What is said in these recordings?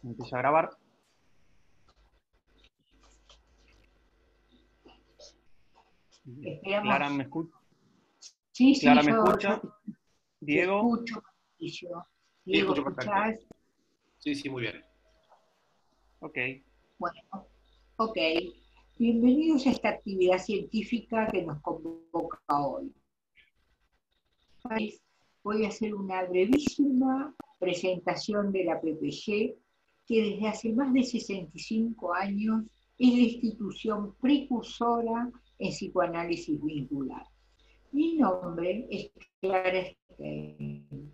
Empiezo a grabar. Esperamos. Clara, ¿me escucha? Sí, sí, Clara, ¿me yo escucha? te Diego. escucho, Patricio. Diego, escucho perfecto. ¿escuchás? Sí, muy bien. Ok. Bueno, ok. Bienvenidos a esta actividad científica que nos convoca hoy. Voy a hacer una brevísima presentación de la PPG, que desde hace más de 65 años es la institución precursora en psicoanálisis vincular. Mi nombre es Clara Stein.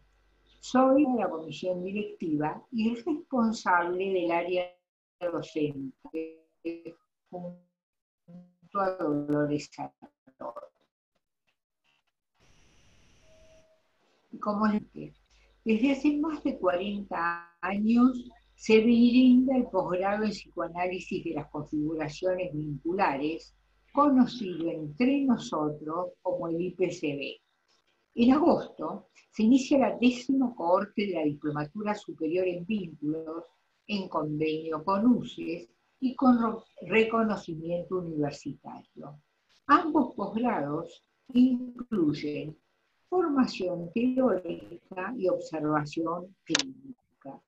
Soy de la comisión directiva y responsable del área docente junto a Dolores Salvador. Y como les dije, desde hace más de 40 años se brinda el posgrado en psicoanálisis de las configuraciones vinculares, conocido entre nosotros como el IPCB. En agosto se inicia la 10ª cohorte de la Diplomatura Superior en Vínculos, en convenio con UCES y con reconocimiento universitario. Ambos posgrados incluyen formación teórica y observación clínica.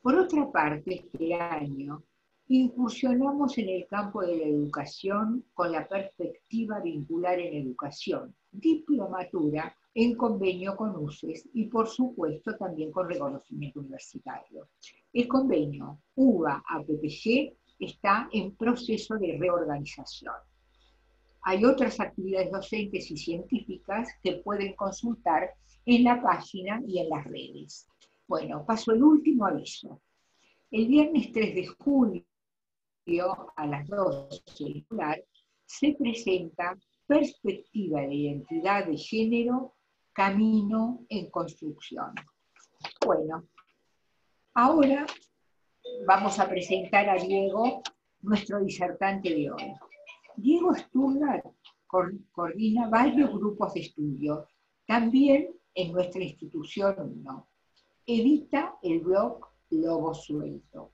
Por otra parte, este año incursionamos en el campo de la educación con la perspectiva vincular en educación, diplomatura en convenio con UCES y por supuesto también con reconocimiento universitario. El convenio UBA-APPG está en proceso de reorganización. Hay otras actividades docentes y científicas que pueden consultar en la página y en las redes. Bueno, paso el último aviso. El viernes 3 de julio a las 12 se presenta Perspectiva de Identidad de Género, Camino en Construcción. Bueno, ahora vamos a presentar a Diego, nuestro disertante de hoy. Diego Sturgar coordina varios grupos de estudio, también en nuestra institución 1. Edita el blog Lobo Suelto.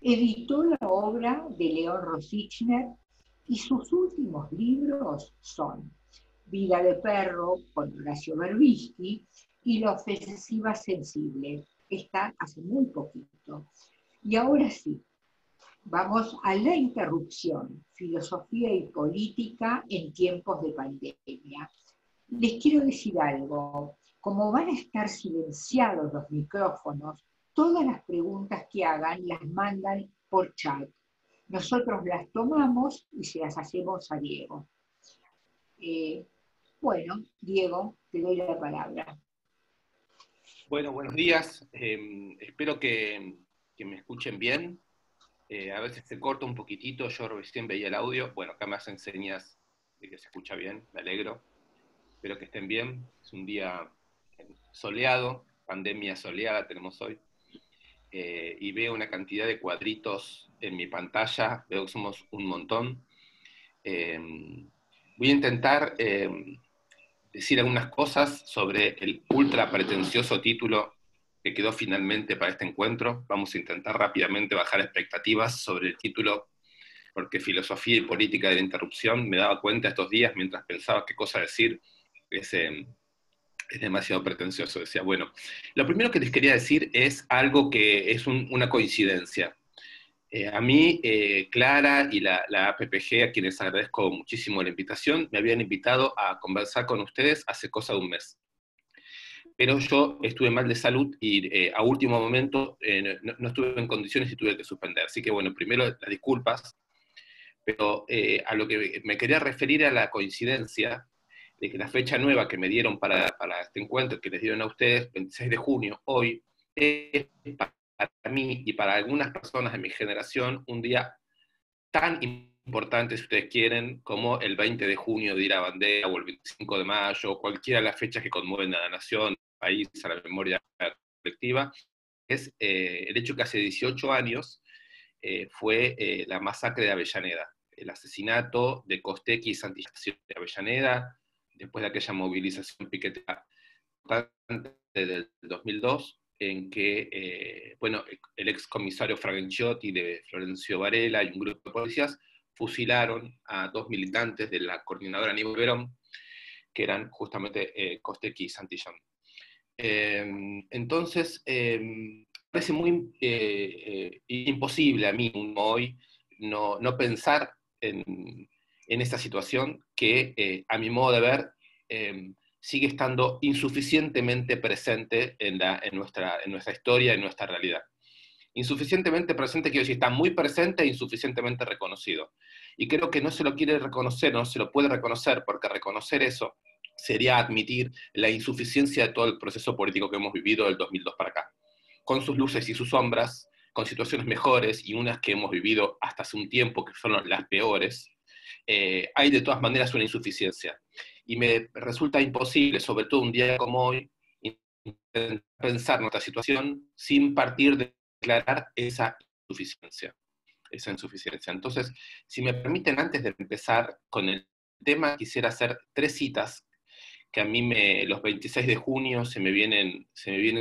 Editó la obra de León Rosichner y sus últimos libros son Vida de Perro, con Horacio Berbisky, y La Ofensiva Sensible. Está hace muy poquito. Y ahora sí, vamos a la interrupción, filosofía y política en tiempos de pandemia. Les quiero decir algo, como van a estar silenciados los micrófonos, todas las preguntas que hagan las mandan por chat. Nosotros las tomamos y se las hacemos a Diego. Bueno, Diego, te doy la palabra. Bueno, buenos días. Espero que me escuchen bien. A veces se corta un poquitito, yo recién veía el audio. Bueno, acá me hacen señas de que se escucha bien, me alegro. Espero que estén bien. Es un día soleado, pandemia soleada tenemos hoy. Y veo una cantidad de cuadritos en mi pantalla, veo que somos un montón. Voy a intentar decir algunas cosas sobre el ultra pretencioso título que quedó finalmente para este encuentro. Vamos a intentar rápidamente bajar expectativas sobre el título, porque filosofía y política de la interrupción, me daba cuenta estos días mientras pensaba qué cosa decir, es demasiado pretencioso. Decía, bueno, lo primero que les quería decir es algo que es una coincidencia. A mí, Clara y la APPG, a quienes agradezco muchísimo la invitación, me habían invitado a conversar con ustedes hace cosa de un mes. Pero yo estuve mal de salud y a último momento no estuve en condiciones y tuve que suspender. Así que bueno, primero las disculpas, pero a lo que me quería referir a la coincidencia de que la fecha nueva que me dieron para este encuentro, que les dieron a ustedes, 26 de junio, hoy, es para mí y para algunas personas de mi generación un día tan importante, si ustedes quieren, como el 20 de junio de ir a bandera, o el 25 de mayo, o cualquiera de las fechas que conmueven a la nación, al país, a la memoria colectiva, es el hecho que hace 18 años fue la masacre de Avellaneda, el asesinato de Costecchi y Santillán de Avellaneda, después de aquella movilización piquetera del 2002, en que, bueno, el excomisario Fraganciotti de Florencio Varela y un grupo de policías fusilaron a 2 militantes de la coordinadora Aníbal Verón, que eran justamente Costecchi y Santillán. Entonces, parece muy imposible a mí hoy no pensar en esta situación que, a mi modo de ver, sigue estando insuficientemente presente en nuestra historia, en nuestra realidad. Insuficientemente presente, quiero decir, está muy presente e insuficientemente reconocido. Y creo que no se lo quiere reconocer, no se lo puede reconocer, porque reconocer eso sería admitir la insuficiencia de todo el proceso político que hemos vivido del 2002 para acá, con sus luces y sus sombras, con situaciones mejores y unas que hemos vivido hasta hace un tiempo que son las peores. Hay de todas maneras una insuficiencia. Y me resulta imposible, sobre todo un día como hoy, pensar nuestra situación sin partir de declarar esa insuficiencia. Entonces, si me permiten, antes de empezar con el tema, quisiera hacer 3 citas que a mí los 26 de junio se me vienen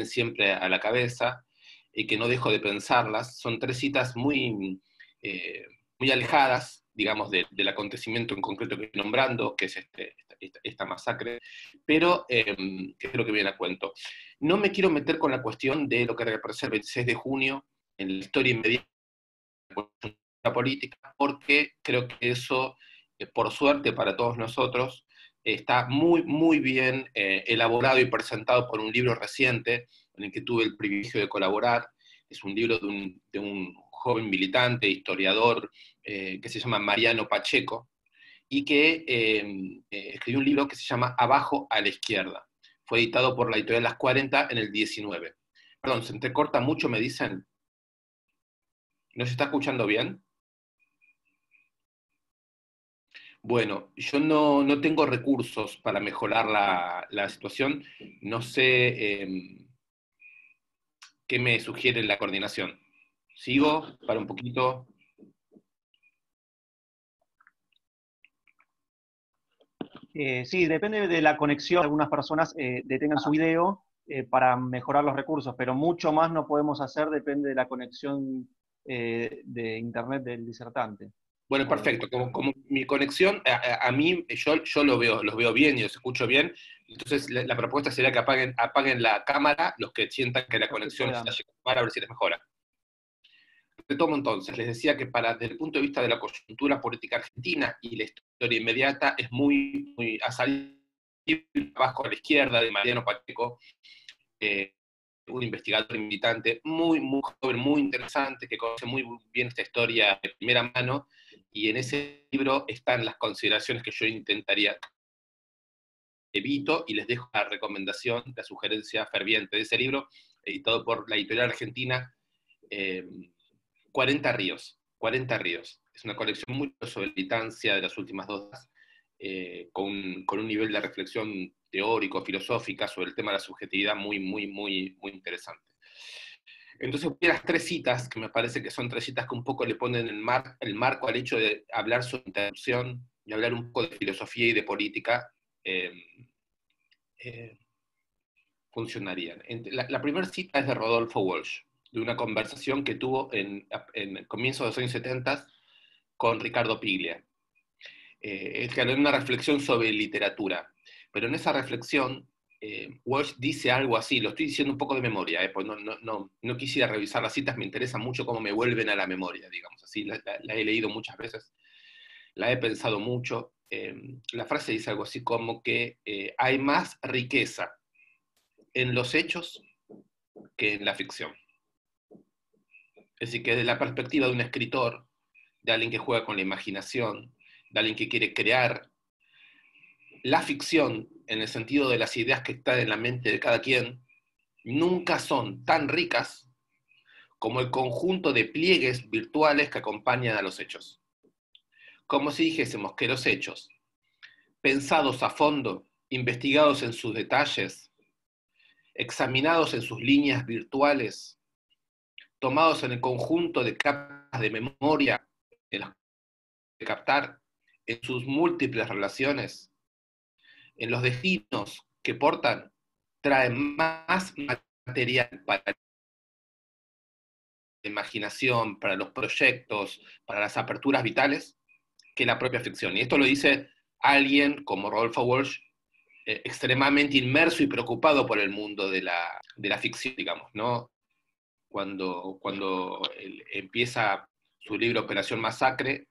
siempre a la cabeza y que no dejo de pensarlas. Son 3 citas muy alejadas, digamos, del acontecimiento en concreto que estoy nombrando, que es esta masacre, pero que es lo que viene a cuento. No me quiero meter con la cuestión de lo que representa el 26 de junio en la historia inmediata de la política, porque creo que eso, por suerte para todos nosotros, está muy, muy bien elaborado y presentado por un libro reciente en el que tuve el privilegio de colaborar. Es un libro de un joven militante, historiador, que se llama Mariano Pacheco, y que escribió un libro que se llama Abajo a la izquierda. Fue editado por la editorial Las 40 en el 19. Perdón, se entrecorta mucho, me dicen. ¿No se está escuchando bien? Bueno, yo no tengo recursos para mejorar la situación. No sé qué me sugiere la coordinación. ¿Sigo? Para un poquito. Sí, depende de la conexión. Algunas personas detengan su video para mejorar los recursos, pero mucho más no podemos hacer, depende de la conexión de internet del disertante. Bueno, perfecto. Como mi conexión, a mí, yo los veo bien y los escucho bien. Entonces, la propuesta sería que apaguen la cámara los que sientan que la conexión está llegando, para ver si les mejora. Retomo entonces, les decía que desde el punto de vista de la coyuntura política argentina y la historia inmediata, es muy a salir abajo a la izquierda de Mariano Pacheco, un investigador y militante muy joven, muy interesante, que conoce muy bien esta historia de primera mano, y en ese libro están las consideraciones que yo intentaría, evito, y les dejo la recomendación, la sugerencia ferviente de ese libro, editado por la editorial argentina, 40 ríos. 40 ríos. Es una colección muy sobre la militancia de las últimas 2 décadas, con un nivel de reflexión teórico, filosófica sobre el tema de la subjetividad muy interesante. Entonces, voy a las 3 citas, que me parece que son 3 citas que un poco le ponen el marco al hecho de hablar sobre interrupción y hablar un poco de filosofía y de política, funcionarían. La primera cita es de Rodolfo Walsh, de una conversación que tuvo en comienzos de los años 70 con Ricardo Piglia. Es que una reflexión sobre literatura, pero en esa reflexión Walsh dice algo así, lo estoy diciendo un poco de memoria, pues no quisiera revisar las citas, me interesa mucho cómo me vuelven a la memoria, digamos así, la he leído muchas veces, la he pensado mucho. La frase dice algo así como que hay más riqueza en los hechos que en la ficción. Es decir, que desde la perspectiva de un escritor, de alguien que juega con la imaginación, de alguien que quiere crear, la ficción, en el sentido de las ideas que están en la mente de cada quien, nunca son tan ricas como el conjunto de pliegues virtuales que acompañan a los hechos. Como si dijésemos que los hechos, pensados a fondo, investigados en sus detalles, examinados en sus líneas virtuales, tomados en el conjunto de capas de memoria en las que captar, en sus múltiples relaciones, en los destinos que portan, traen más material para la imaginación, para los proyectos, para las aperturas vitales, que la propia ficción. Y esto lo dice alguien como Rodolfo Walsh, extremadamente inmerso y preocupado por el mundo de la ficción, digamos, ¿no? Cuando él empieza su libro Operación Masacre,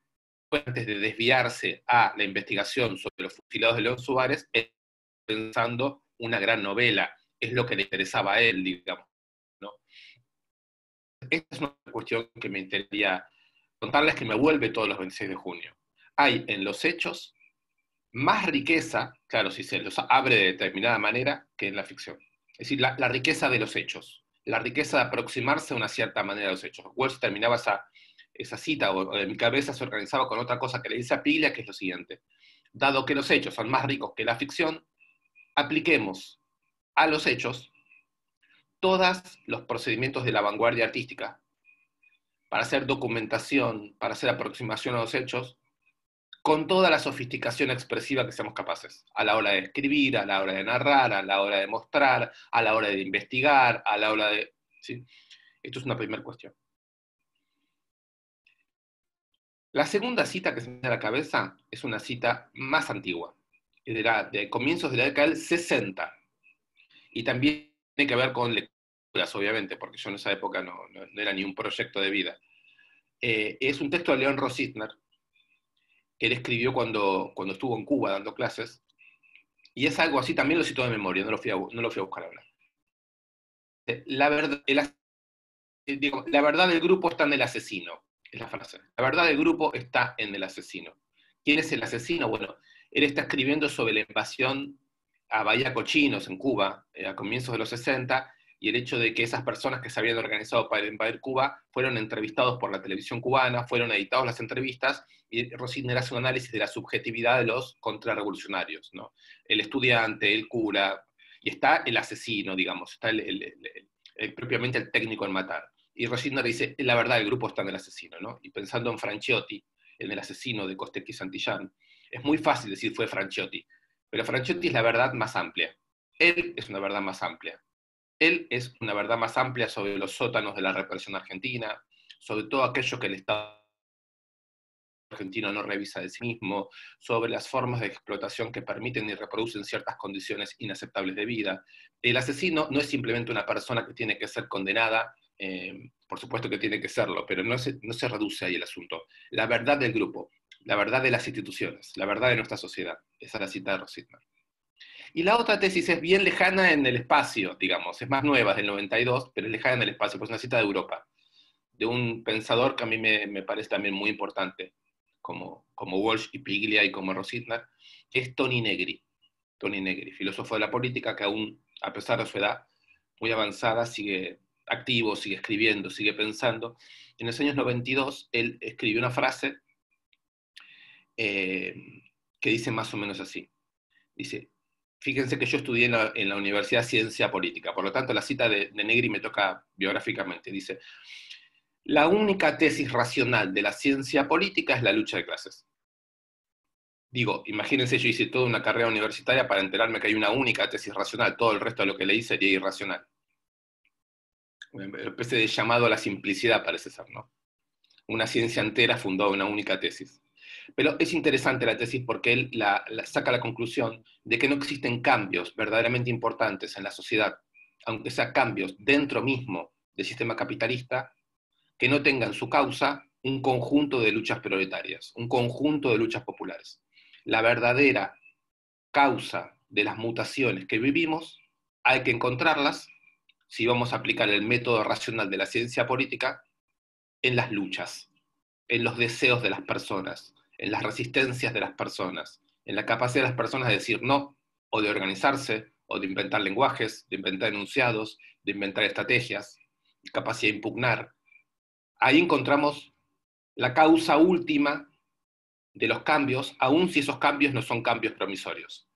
antes de desviarse a la investigación sobre los fusilados de León Suárez, pensando una gran novela, es lo que le interesaba a él, digamos, ¿no? Esta es una cuestión que me interesaría contarles, que me vuelve todos los 26 de junio. Hay en los hechos más riqueza, claro, si se los abre de determinada manera, que en la ficción. Es decir, la riqueza de los hechos, la riqueza de aproximarse a una cierta manera a los hechos. Wells terminaba esa cita, o en mi cabeza se organizaba con otra cosa que le dice a Piglia, que es lo siguiente: dado que los hechos son más ricos que la ficción, apliquemos a los hechos todos los procedimientos de la vanguardia artística para hacer documentación, para hacer aproximación a los hechos, con toda la sofisticación expresiva que seamos capaces, a la hora de escribir, a la hora de narrar, a la hora de mostrar, a la hora de investigar, a la hora de... ¿sí? Esto es una primera cuestión. La segunda cita que se me viene a la cabeza es una cita más antigua, de comienzos de la década del 60, y también tiene que ver con lecturas, obviamente, porque yo en esa época no era ni un proyecto de vida. Es un texto de León Rositner, que él escribió cuando estuvo en Cuba dando clases, y es algo así, también lo cito de memoria, no lo fui a buscar ahora. La verdad del grupo está en el asesino, es la frase. La verdad del grupo está en el asesino. ¿Quién es el asesino? Bueno, él está escribiendo sobre la invasión a Bahía Cochinos, en Cuba, a comienzos de los 60, y el hecho de que esas personas que se habían organizado para invadir Cuba fueron entrevistados por la televisión cubana, fueron editados las entrevistas, y Rositner hace un análisis de la subjetividad de los contrarrevolucionarios, ¿no? El estudiante, el cura, y está el asesino, digamos, está propiamente el técnico en matar. Y Rositner dice, la verdad, el grupo está en el asesino, ¿no? Y pensando en Franciotti, en el asesino de Costecchi Santillán, es muy fácil decir fue Franciotti, pero Franciotti es la verdad más amplia. Él es una verdad más amplia. Él es una verdad más amplia sobre los sótanos de la represión argentina, sobre todo aquello que el Estado argentino no revisa de sí mismo, sobre las formas de explotación que permiten y reproducen ciertas condiciones inaceptables de vida. El asesino no es simplemente una persona que tiene que ser condenada, por supuesto que tiene que serlo, pero no se reduce ahí el asunto. La verdad del grupo, la verdad de las instituciones, la verdad de nuestra sociedad. Esa es la cita de Rositner. Y la otra tesis es bien lejana en el espacio, digamos, es más nueva, es del 92, pero es lejana en el espacio, pues es una cita de Europa, de un pensador que a mí me parece también muy importante, como Walsh y Piglia y como Rositner, que es Toni Negri. Toni Negri, filósofo de la política que aún, a pesar de su edad muy avanzada, sigue activo, sigue escribiendo, sigue pensando. En los años 92, él escribió una frase que dice más o menos así. Dice, fíjense que yo estudié en la Universidad Ciencia Política, por lo tanto la cita de Negri me toca biográficamente. Dice, la única tesis racional de la ciencia política es la lucha de clases. Digo, imagínense, yo hice toda una carrera universitaria para enterarme que hay una única tesis racional, todo el resto de lo que leí sería irracional. Una especie de llamado a la simplicidad parece ser, ¿no? Una ciencia entera fundada en una única tesis. Pero es interesante la tesis porque él saca la conclusión de que no existen cambios verdaderamente importantes en la sociedad, aunque sean cambios dentro mismo del sistema capitalista, que no tengan su causa un conjunto de luchas proletarias, un conjunto de luchas populares. La verdadera causa de las mutaciones que vivimos hay que encontrarlas, si vamos a aplicar el método racional de la ciencia política, en las luchas, en los deseos de las personas, en las resistencias de las personas, en la capacidad de las personas de decir no, o de organizarse, o de inventar lenguajes, de inventar enunciados, de inventar estrategias, capacidad de impugnar. Ahí encontramos la causa última de los cambios, aun si esos cambios no son cambios promisorios,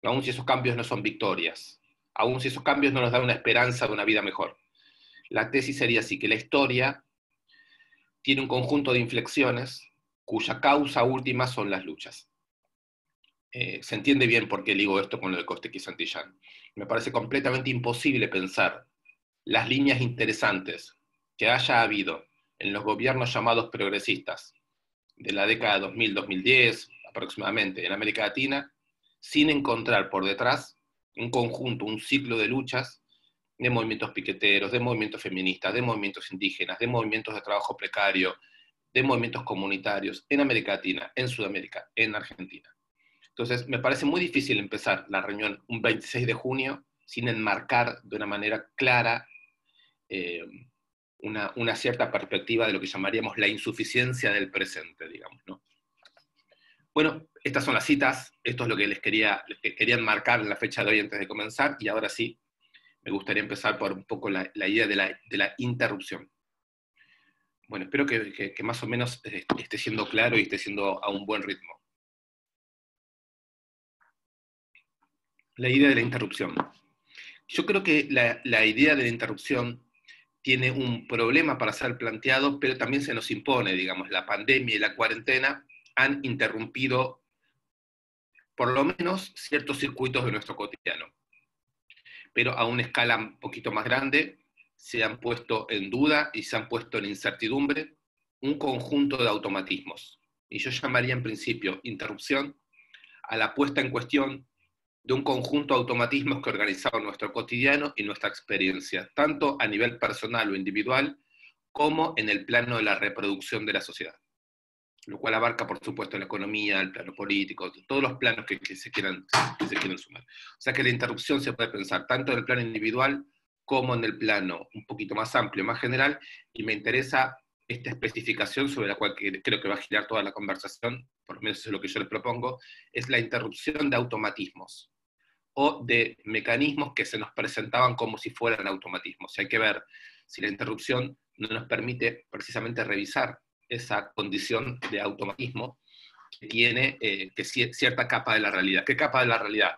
aun si esos cambios no son victorias, aun si esos cambios no nos dan una esperanza de una vida mejor. La tesis sería así, que la historia tiene un conjunto de inflexiones cuya causa última son las luchas. Se entiende bien por qué ligo esto con lo de Costecchi Santillán. Me parece completamente imposible pensar las líneas interesantes que haya habido en los gobiernos llamados progresistas de la década 2000-2010 aproximadamente en América Latina, sin encontrar por detrás un conjunto, un ciclo de luchas de movimientos piqueteros, de movimientos feministas, de movimientos indígenas, de movimientos de trabajo precario, de movimientos comunitarios en América Latina, en Sudamérica, en Argentina. Entonces, me parece muy difícil empezar la reunión un 26 de junio sin enmarcar de una manera clara una cierta perspectiva de lo que llamaríamos la insuficiencia del presente, digamos, ¿no? Bueno, estas son las citas, esto es lo que les quería enmarcar en la fecha de hoy antes de comenzar, y ahora sí, me gustaría empezar por un poco la idea de la interrupción. Bueno, espero que más o menos esté siendo claro y esté siendo a un buen ritmo. La idea de la interrupción. Yo creo que la idea de la interrupción tiene un problema para ser planteado, pero también se nos impone, digamos, la pandemia y la cuarentena han interrumpido por lo menos ciertos circuitos de nuestro cotidiano. Pero a una escala un poquito más grande se han puesto en duda y se han puesto en incertidumbre un conjunto de automatismos. Y yo llamaría en principio interrupción a la puesta en cuestión de un conjunto de automatismos que organizaban nuestro cotidiano y nuestra experiencia, tanto a nivel personal o individual, como en el plano de la reproducción de la sociedad. Lo cual abarca, por supuesto, la economía, el plano político, todos los planos que se quieran sumar. O sea que la interrupción se puede pensar tanto en el plano individual como en el plano un poquito más amplio, más general, y me interesa esta especificación sobre la cual creo que va a girar toda la conversación, por lo menos eso es lo que yo les propongo, es la interrupción de automatismos, o de mecanismos que se nos presentaban como si fueran automatismos. Y hay que ver si la interrupción no nos permite precisamente revisar esa condición de automatismo que tiene cierta capa de la realidad. ¿Qué capa de la realidad?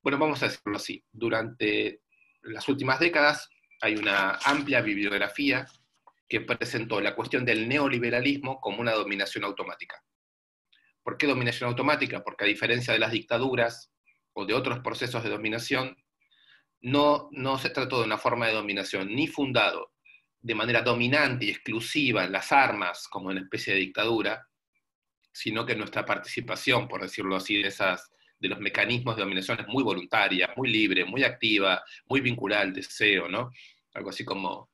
Bueno, vamos a decirlo así. Durante las últimas décadas hay una amplia bibliografía que presentó la cuestión del neoliberalismo como una dominación automática. ¿Por qué dominación automática? Porque a diferencia de las dictaduras o de otros procesos de dominación, no se trató de una forma de dominación ni fundado de manera dominante y exclusiva en las armas, como en una especie de dictadura, sino que nuestra participación, por decirlo así, de los mecanismos de dominación es muy voluntaria, muy libre, muy activa, muy vinculada al deseo, ¿no? Algo así como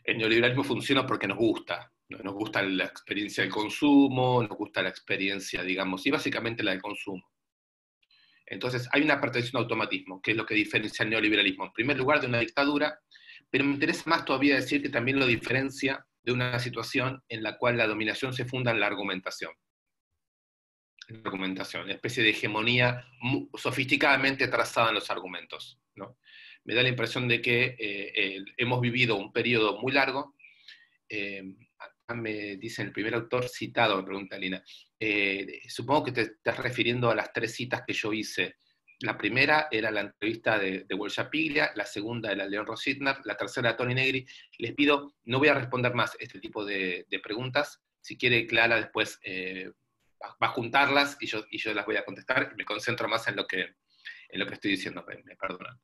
el neoliberalismo funciona porque nos gusta, ¿no? Nos gusta la experiencia del consumo, nos gusta la experiencia, digamos, y básicamente la del consumo. Entonces, hay una pertención a automatismo, que es lo que diferencia el neoliberalismo, en primer lugar, de una dictadura, pero me interesa más todavía decir que también lo diferencia de una situación en la cual la dominación se funda en la argumentación. Una especie de hegemonía sofisticadamente trazada en los argumentos, ¿no? Me da la impresión de que hemos vivido un periodo muy largo. Acá me dice el primer autor citado, me pregunta Lina. Supongo que te estás refiriendo a las 3 citas que yo hice. La primera era la entrevista de Wolfgang Piglia, la segunda era León Rositner, la tercera de Toni Negri. Les pido, no voy a responder más este tipo de preguntas. Si quiere Clara después va a juntarlas y yo las voy a contestar, y me concentro más en lo que estoy diciendo, me perdonan.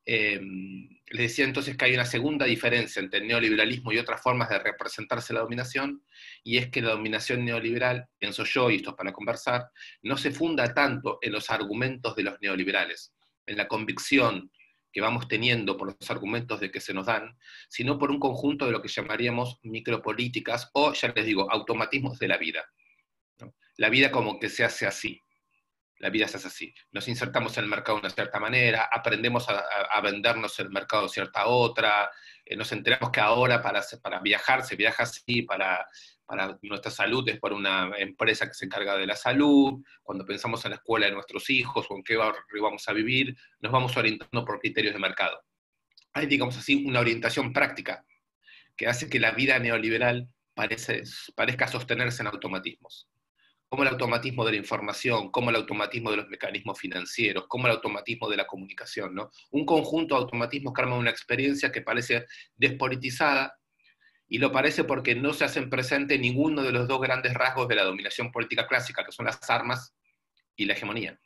Les decía entonces que hay una segunda diferencia entre el neoliberalismo y otras formas de representarse la dominación, y es que la dominación neoliberal, pienso yo, y esto es para conversar, no se funda tanto en los argumentos de los neoliberales, en la convicción que vamos teniendo por los argumentos de que se nos dan, sino por un conjunto de lo que llamaríamos micropolíticas, o ya les digo, automatismos de la vida, ¿no? La vida como que se hace así. La vida se hace así. Nos insertamos en el mercado de una cierta manera, aprendemos a vendernos el mercado de cierta otra, nos enteramos que ahora para viajar se viaja así, para nuestra salud es por una empresa que se encarga de la salud, cuando pensamos en la escuela de nuestros hijos o en qué barrio vamos a vivir, nos vamos orientando por criterios de mercado. Hay, digamos así, una orientación práctica que hace que la vida neoliberal parezca sostenerse en automatismos. Como el automatismo de la información, como el automatismo de los mecanismos financieros, como el automatismo de la comunicación, ¿no? Un conjunto de automatismos que arman una experiencia que parece despolitizada, y lo parece porque no se hacen presente ninguno de los 2 grandes rasgos de la dominación política clásica, que son las armas y la hegemonía.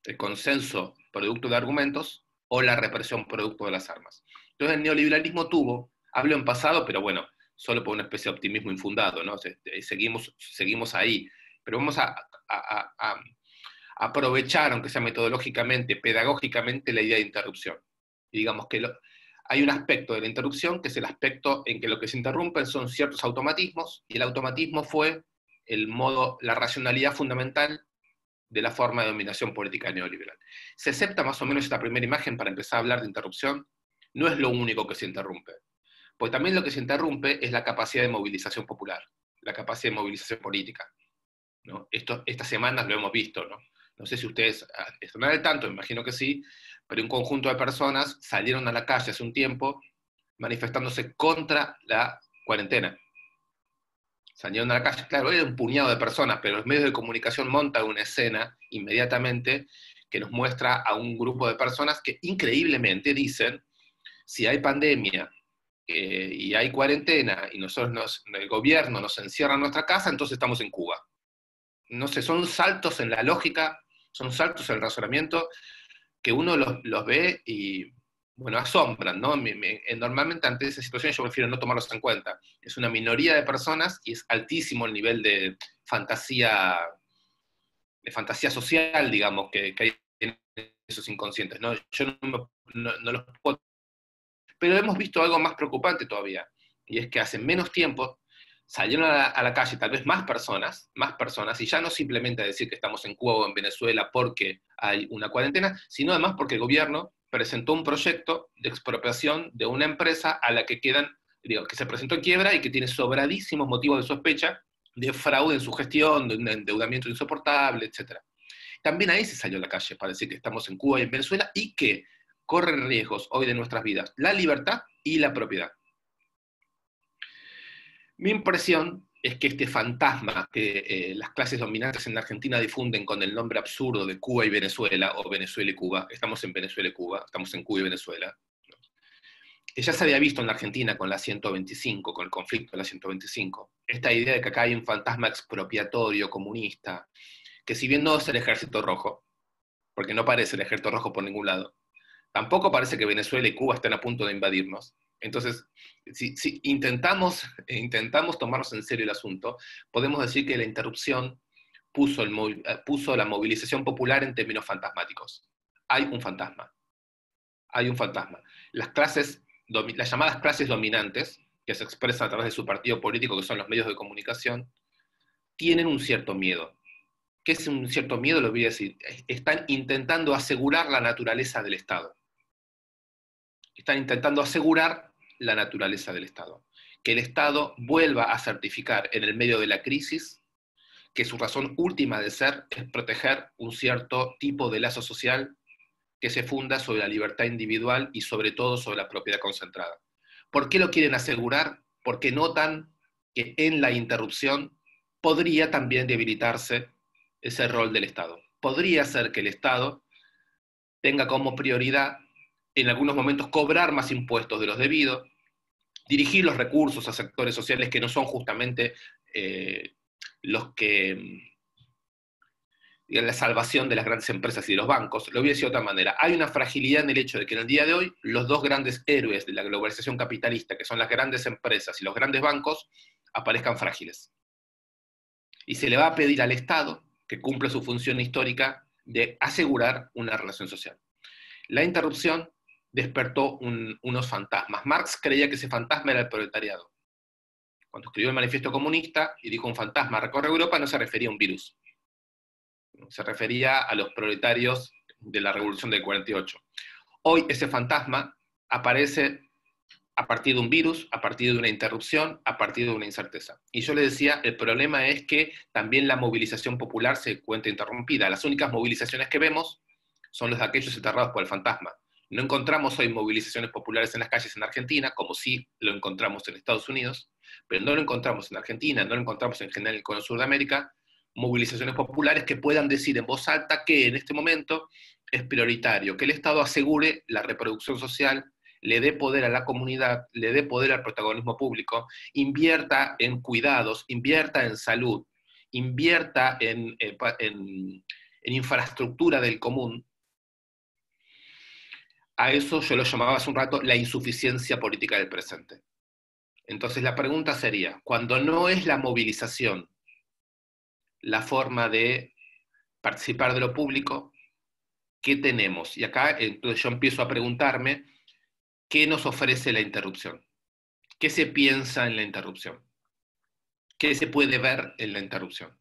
El consenso producto de argumentos o la represión producto de las armas. Entonces el neoliberalismo hablo en pasado, pero bueno, solo por una especie de optimismo infundado, ¿no? Seguimos ahí, pero vamos a aprovechar, aunque sea metodológicamente, pedagógicamente, la idea de interrupción. Y digamos que hay un aspecto de la interrupción que es el aspecto en que lo que se interrumpen son ciertos automatismos, y el automatismo fue la racionalidad fundamental de la forma de dominación política neoliberal. Se acepta más o menos esta primera imagen para empezar a hablar de interrupción. No es lo único que se interrumpe, pues también lo que se interrumpe es la capacidad de movilización popular, la capacidad de movilización política, ¿no? Estas semanas lo hemos visto, ¿no? No sé si ustedes están al tanto, me imagino que sí, pero un conjunto de personas salieron a la calle hace un tiempo manifestándose contra la cuarentena. Salieron a la calle, claro, era un puñado de personas, pero los medios de comunicación montan una escena inmediatamente que nos muestra a un grupo de personas que increíblemente dicen, si hay pandemia y hay cuarentena y el gobierno nos encierra en nuestra casa, entonces estamos en Cuba. No sé, son saltos en la lógica, son saltos en el razonamiento que uno los ve y, bueno, asombran, ¿no? Normalmente ante esa situación yo prefiero no tomarlos en cuenta. Es una minoría de personas y es altísimo el nivel de fantasía social, digamos, que hay en esos inconscientes, ¿no? Yo no los puedo. Pero hemos visto algo más preocupante todavía, y es que hace menos tiempo salieron a la calle tal vez más personas, y ya no simplemente a decir que estamos en Cuba o en Venezuela porque hay una cuarentena, sino además porque el gobierno presentó un proyecto de expropiación de una empresa a la que que se presentó en quiebra y que tiene sobradísimos motivos de sospecha de fraude en su gestión, de un endeudamiento insoportable, etc. También ahí se salió a la calle para decir que estamos en Cuba y en Venezuela y que corren riesgos hoy de nuestras vidas la libertad y la propiedad. Mi impresión es que este fantasma que las clases dominantes en la Argentina difunden con el nombre absurdo de Cuba y Venezuela, o Venezuela y Cuba, estamos en Venezuela y Cuba, estamos en Cuba y Venezuela, ¿no? Que ya se había visto en la Argentina con la 125, con el conflicto de la 125, esta idea de que acá hay un fantasma expropiatorio, comunista, que si bien no es el Ejército Rojo, porque no parece el Ejército Rojo por ningún lado, tampoco parece que Venezuela y Cuba estén a punto de invadirnos. Entonces, si intentamos tomarnos en serio el asunto, podemos decir que la interrupción puso la movilización popular en términos fantasmáticos. Hay un fantasma. Las llamadas clases dominantes, que se expresan a través de su partido político, que son los medios de comunicación, tienen un cierto miedo. ¿Qué es un cierto miedo? Lo voy a decir. Están intentando asegurar la naturaleza del Estado. Están intentando asegurar la naturaleza del Estado. Que el Estado vuelva a certificar en el medio de la crisis que su razón última de ser es proteger un cierto tipo de lazo social que se funda sobre la libertad individual y sobre todo sobre la propiedad concentrada. ¿Por qué lo quieren asegurar? Porque notan que en la interrupción podría también debilitarse ese rol del Estado. Podría ser que el Estado tenga como prioridad en algunos momentos cobrar más impuestos de los debidos, dirigir los recursos a sectores sociales que no son justamente los que la salvación de las grandes empresas y de los bancos. Lo voy a decir de otra manera. Hay una fragilidad en el hecho de que en el día de hoy los dos grandes héroes de la globalización capitalista, que son las grandes empresas y los grandes bancos, aparezcan frágiles. Y se le va a pedir al Estado que cumpla su función histórica de asegurar una relación social. La interrupción despertó unos fantasmas. Marx creía que ese fantasma era el proletariado. Cuando escribió el Manifiesto Comunista y dijo un fantasma recorre Europa, no se refería a un virus. Se refería a los proletarios de la Revolución del 48. Hoy ese fantasma aparece a partir de un virus, a partir de una interrupción, a partir de una incerteza. Y yo le decía, el problema es que también la movilización popular se encuentra interrumpida. Las únicas movilizaciones que vemos son los de aquellos aterrados por el fantasma. No encontramos hoy movilizaciones populares en las calles en Argentina, como sí lo encontramos en Estados Unidos, pero no lo encontramos en Argentina, no lo encontramos en general en el Cono Sur de América, movilizaciones populares que puedan decir en voz alta que en este momento es prioritario que el Estado asegure la reproducción social, le dé poder a la comunidad, le dé poder al protagonismo público, invierta en cuidados, invierta en salud, invierta en infraestructura del común. A eso yo lo llamaba hace un rato la insuficiencia política del presente. Entonces la pregunta sería, cuando no es la movilización la forma de participar de lo público, ¿qué tenemos? Y acá entonces yo empiezo a preguntarme, ¿qué nos ofrece la interrupción? ¿Qué se piensa en la interrupción? ¿Qué se puede ver en la interrupción?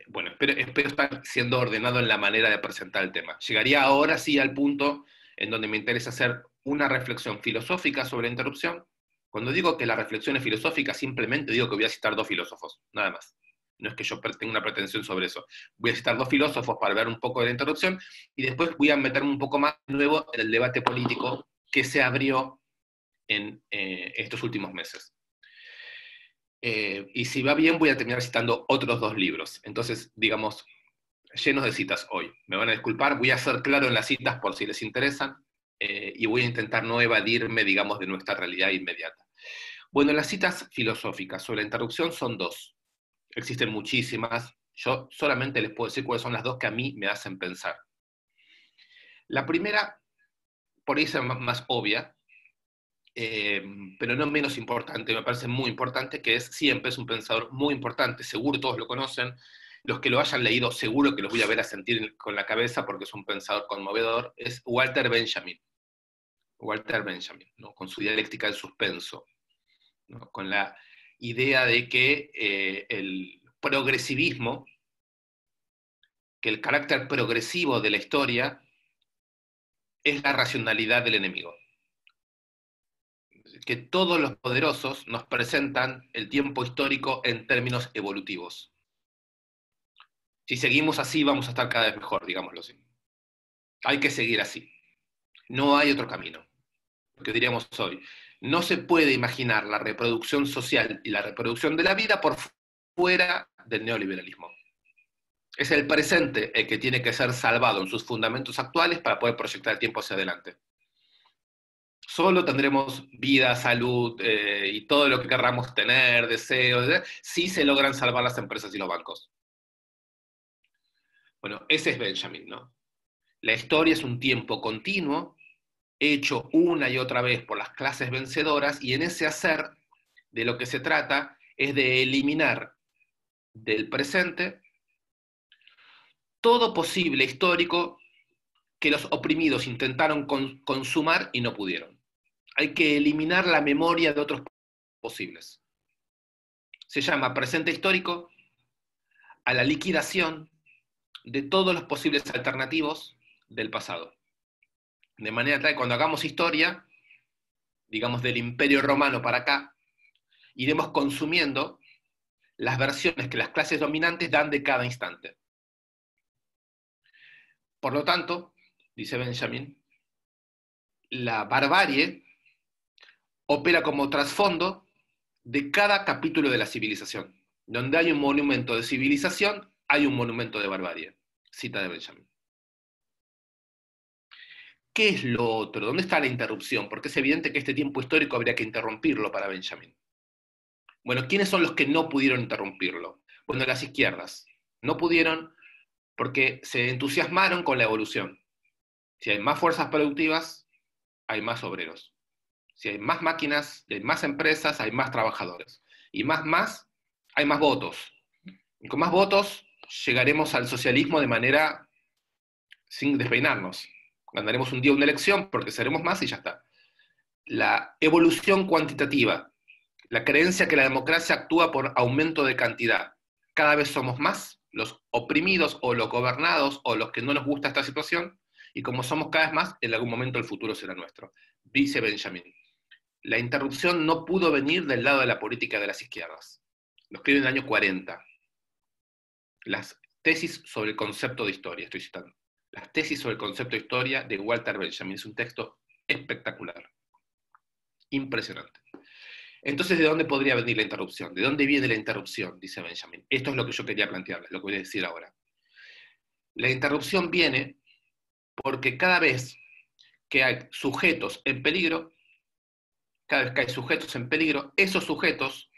Bueno, espero estar siendo ordenado en la manera de presentar el tema. Llegaría ahora sí al punto en donde me interesa hacer una reflexión filosófica sobre la interrupción. Cuando digo que la reflexión es filosófica, simplemente digo que voy a citar dos filósofos, nada más. No es que yo tenga una pretensión sobre eso. Voy a citar dos filósofos para ver un poco de la interrupción y después voy a meterme un poco más de nuevo en el debate político que se abrió en estos últimos meses. Y si va bien, voy a terminar citando otros dos libros. Entonces, digamos, llenos de citas hoy. Me van a disculpar, voy a ser claro en las citas por si les interesan, y voy a intentar no evadirme, digamos, de nuestra realidad inmediata. Bueno, las citas filosóficas sobre la interrupción son dos. Existen muchísimas. Yo solamente les puedo decir cuáles son las dos que a mí me hacen pensar. La primera, por ahí es más obvia, pero no menos importante, me parece muy importante, que es, siempre es un pensador muy importante, seguro todos lo conocen, los que lo hayan leído seguro que los voy a ver a sentir con la cabeza porque es un pensador conmovedor, es Walter Benjamin. Walter Benjamin, ¿no? Con su dialéctica del suspenso, ¿no? Con la idea de que el progresivismo, que el carácter progresivo de la historia es la racionalidad del enemigo. Que todos los poderosos nos presentan el tiempo histórico en términos evolutivos. Si seguimos así, vamos a estar cada vez mejor, digámoslo así. Hay que seguir así. No hay otro camino. Lo que diríamos hoy. No se puede imaginar la reproducción social y la reproducción de la vida por fuera del neoliberalismo. Es el presente el que tiene que ser salvado en sus fundamentos actuales para poder proyectar el tiempo hacia adelante. Solo tendremos vida, salud y todo lo que querramos tener, deseos, si se logran salvar las empresas y los bancos. Bueno, ese es Benjamin, ¿no? La historia es un tiempo continuo, hecho una y otra vez por las clases vencedoras, y en ese hacer de lo que se trata es de eliminar del presente todo posible histórico que los oprimidos intentaron consumar y no pudieron. Hay que eliminar la memoria de otros posibles. Se llama presente histórico a la liquidación de todos los posibles alternativos del pasado. De manera tal que cuando hagamos historia, digamos del Imperio Romano para acá, iremos consumiendo las versiones que las clases dominantes dan de cada instante. Por lo tanto, dice Benjamin, la barbarie opera como trasfondo de cada capítulo de la civilización. Donde hay un monumento de civilización, hay un monumento de barbarie. Cita de Benjamin. ¿Qué es lo otro? ¿Dónde está la interrupción? Porque es evidente que este tiempo histórico habría que interrumpirlo para Benjamin. Bueno, ¿quiénes son los que no pudieron interrumpirlo? Bueno, las izquierdas. No pudieron porque se entusiasmaron con la evolución. Si hay más fuerzas productivas, hay más obreros. Si hay más máquinas, hay más empresas, hay más trabajadores. Y más, hay más votos. Y con más votos llegaremos al socialismo de manera sin despeinarnos. Ganaremos un día una elección porque seremos más y ya está. La evolución cuantitativa, la creencia que la democracia actúa por aumento de cantidad. Cada vez somos más los oprimidos o los gobernados o los que no nos gusta esta situación, y como somos cada vez más, en algún momento el futuro será nuestro. Dice Benjamin. La interrupción no pudo venir del lado de la política de las izquierdas. Lo escribe en el año 40. Las tesis sobre el concepto de historia, estoy citando. Las tesis sobre el concepto de historia de Walter Benjamin. Es un texto espectacular. Impresionante. Entonces, ¿de dónde podría venir la interrupción? ¿De dónde viene la interrupción? Dice Benjamin. Esto es lo que yo quería plantearles, lo que voy a decir ahora. La interrupción viene porque cada vez que hay sujetos en peligro, esos sujetos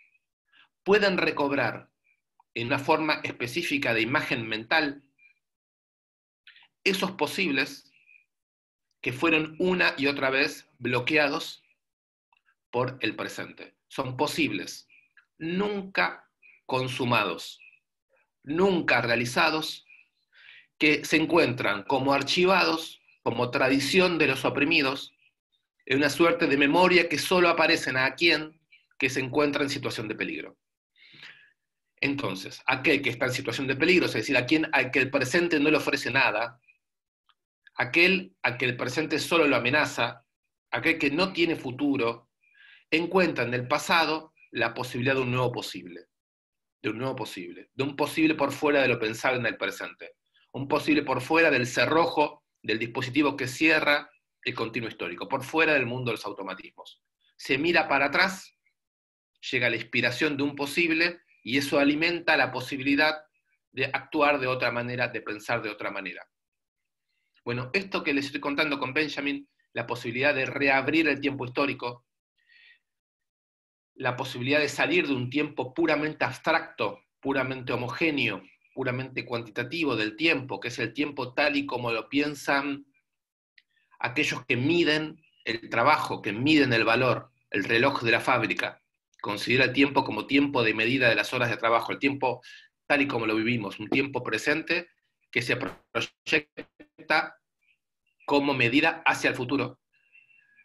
pueden recobrar en una forma específica de imagen mental esos posibles que fueron una y otra vez bloqueados por el presente. Son posibles, nunca consumados, nunca realizados, que se encuentran como archivados, como tradición de los oprimidos, en una suerte de memoria que solo aparecen a aquel que se encuentra en situación de peligro. Entonces, aquel que está en situación de peligro, es decir, a que el presente no le ofrece nada, aquel a que el presente solo lo amenaza, aquel que no tiene futuro, encuentra en el pasado la posibilidad de un nuevo posible, de un posible por fuera de lo pensado en el presente, un posible por fuera del cerrojo del dispositivo que cierra el continuo histórico, por fuera del mundo de los automatismos. Se mira para atrás, llega la inspiración de un posible, y eso alimenta la posibilidad de actuar de otra manera, de pensar de otra manera. Bueno, esto que les estoy contando con Benjamin, la posibilidad de reabrir el tiempo histórico, la posibilidad de salir de un tiempo puramente abstracto, puramente homogéneo, puramente cuantitativo del tiempo, que es el tiempo tal y como lo piensan aquellos que miden el trabajo, que miden el valor, el reloj de la fábrica, considera el tiempo como tiempo de medida de las horas de trabajo, el tiempo tal y como lo vivimos, un tiempo presente que se proyecta como medida hacia el futuro.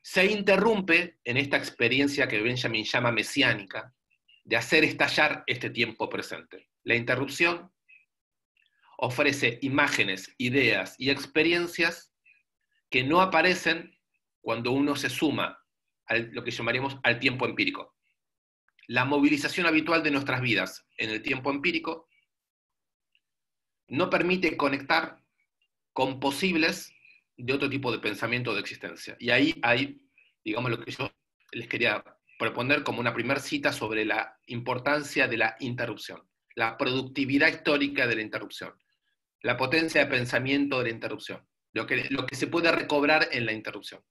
Se interrumpe en esta experiencia que Benjamin llama mesiánica, de hacer estallar este tiempo presente. La interrupción ofrece imágenes, ideas y experiencias que no aparecen cuando uno se suma a lo que llamaríamos al tiempo empírico. La movilización habitual de nuestras vidas en el tiempo empírico no permite conectar con posibles de otro tipo de pensamiento o de existencia. Y ahí hay, digamos, lo que yo les quería proponer como una primera cita sobre la importancia de la interrupción, la productividad histórica de la interrupción, la potencia de pensamiento de la interrupción, lo que se puede recobrar en la interrupción.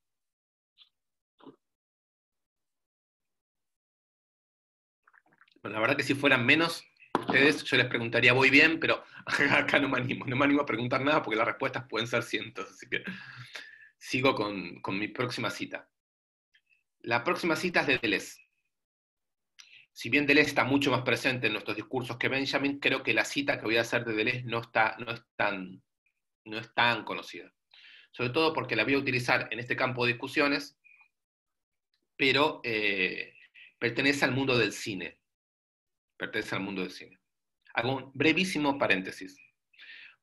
Bueno, la verdad que si fueran menos, ustedes, yo les preguntaría, voy bien, pero acá no me animo a preguntar nada porque las respuestas pueden ser cientos, así que sigo con mi próxima cita. La próxima cita es de Deleuze. Si bien Deleuze está mucho más presente en nuestros discursos que Benjamin, creo que la cita que voy a hacer de Deleuze no es tan conocida. Sobre todo porque la voy a utilizar en este campo de discusiones, pero pertenece al mundo del cine. Hago un brevísimo paréntesis.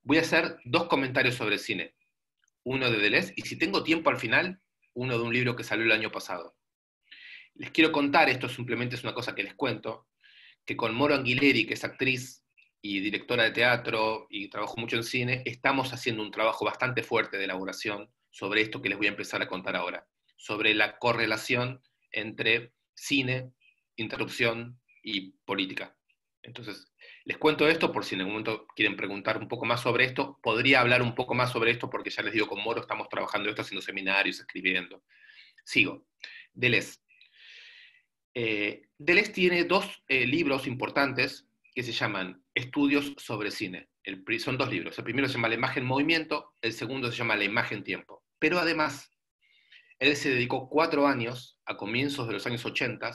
Voy a hacer 2 comentarios sobre cine. Uno de Deleuze, y si tengo tiempo al final, uno de un libro que salió el año pasado. Les quiero contar, esto simplemente es una cosa que les cuento, que con Moro Anguilleri, que es actriz y directora de teatro y trabajó mucho en cine, estamos haciendo un trabajo bastante fuerte de elaboración sobre esto que les voy a empezar a contar ahora, sobre la correlación entre cine, interrupción y política. Entonces, les cuento esto por si en algún momento quieren preguntar un poco más sobre esto. Podría hablar un poco más sobre esto porque ya les digo, con Moro estamos trabajando esto, haciendo seminarios, escribiendo. Sigo. Deleuze. Deleuze tiene 2 libros importantes que se llaman Estudios sobre cine. Son 2 libros. El primero se llama La imagen movimiento, el segundo se llama La imagen tiempo. Pero además, él se dedicó 4 años, a comienzos de los años 80,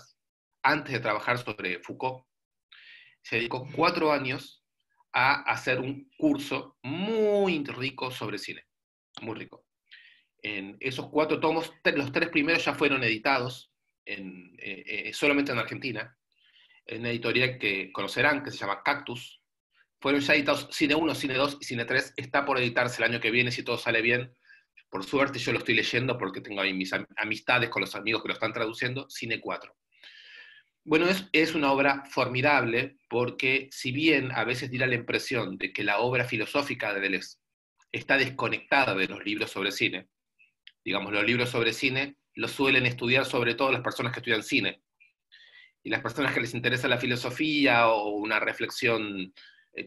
antes de trabajar sobre Foucault, se dedicó 4 años a hacer un curso muy rico sobre cine. Muy rico. En esos 4 tomos, los 3 primeros ya fueron editados solamente en Argentina, en una editorial que conocerán, que se llama Cactus. Fueron ya editados Cine 1, Cine 2 y Cine 3. Está por editarse el año que viene, si todo sale bien. Por suerte yo lo estoy leyendo porque tengo ahí mis amistades con los amigos que lo están traduciendo. Cine 4. Bueno, es una obra formidable porque si bien a veces dirá la impresión de que la obra filosófica de Deleuze está desconectada de los libros sobre cine, digamos, los libros sobre cine los suelen estudiar sobre todo las personas que estudian cine. Y las personas que les interesa la filosofía o una reflexión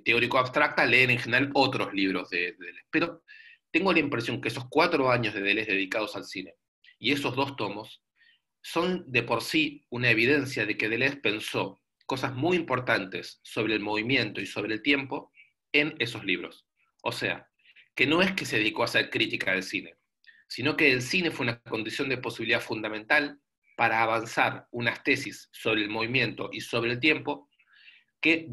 teórico-abstracta leen en general otros libros de Deleuze. Pero tengo la impresión que esos 4 años de Deleuze dedicados al cine y esos 2 tomos son de por sí una evidencia de que Deleuze pensó cosas muy importantes sobre el movimiento y sobre el tiempo en esos libros. O sea, que no es que se dedicó a hacer crítica del cine, sino que el cine fue una condición de posibilidad fundamental para avanzar unas tesis sobre el movimiento y sobre el tiempo que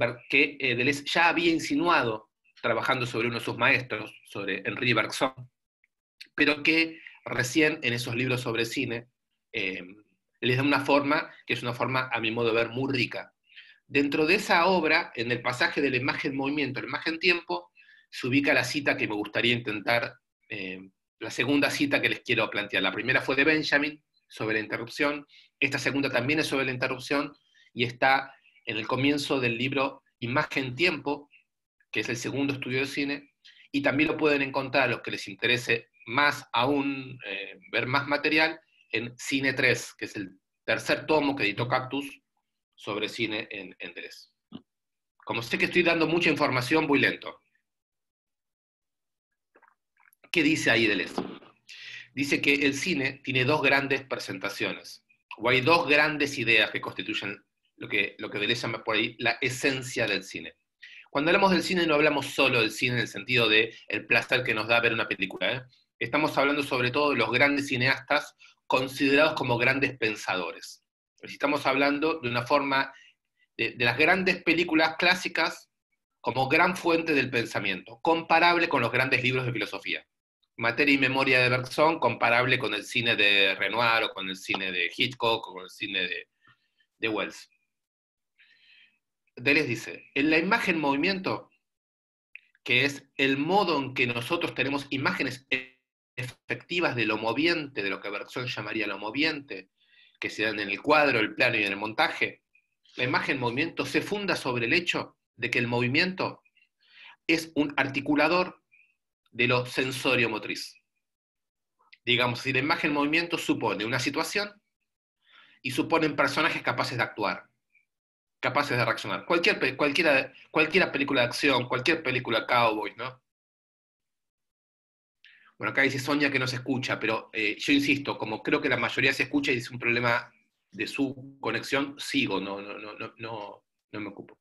Deleuze ya había insinuado trabajando sobre uno de sus maestros, sobre Henri Bergson, pero que recién en esos libros sobre cine les da una forma, que es una forma, a mi modo de ver, muy rica. Dentro de esa obra, en el pasaje de la imagen-movimiento, la imagen-tiempo, se ubica la cita que me gustaría intentar, la segunda cita que les quiero plantear. La primera fue de Benjamin, sobre la interrupción, esta segunda también es sobre la interrupción, y está en el comienzo del libro Imagen-Tiempo, que es el segundo estudio de cine, y también lo pueden encontrar a los que les interese más aún, ver más material, en Cine 3, que es el tercer tomo que editó Cactus sobre cine en Deleuze. Como sé que estoy dando mucha información, voy lento. ¿Qué dice ahí Deleuze? Dice que el cine tiene dos grandes presentaciones, o hay dos grandes ideas que constituyen lo que Deleuze llama por ahí la esencia del cine. Cuando hablamos del cine no hablamos solo del cine en el sentido de el placer que nos da ver una película, ¿eh? Estamos hablando sobre todo de los grandes cineastas considerados como grandes pensadores. Estamos hablando de una forma de las grandes películas clásicas como gran fuente del pensamiento, comparable con los grandes libros de filosofía. Materia y Memoria de Bergson, comparable con el cine de Renoir, o con el cine de Hitchcock, o con el cine de Wells. Deleuze dice, en la imagen-movimiento, que es el modo en que nosotros tenemos imágenes efectivas de lo moviente, de lo que Bergson llamaría lo moviente, que se dan en el cuadro, el plano y en el montaje, la imagen-movimiento se funda sobre el hecho de que el movimiento es un articulador de lo sensorio-motriz. Digamos, si la imagen-movimiento supone una situación y suponen personajes capaces de actuar, capaces de reaccionar. Cualquiera película de acción, cualquier película cowboys, ¿no? Bueno, acá dice Sonia que no se escucha, pero yo insisto, como creo que la mayoría se escucha y es un problema de su conexión, sigo, no me ocupo.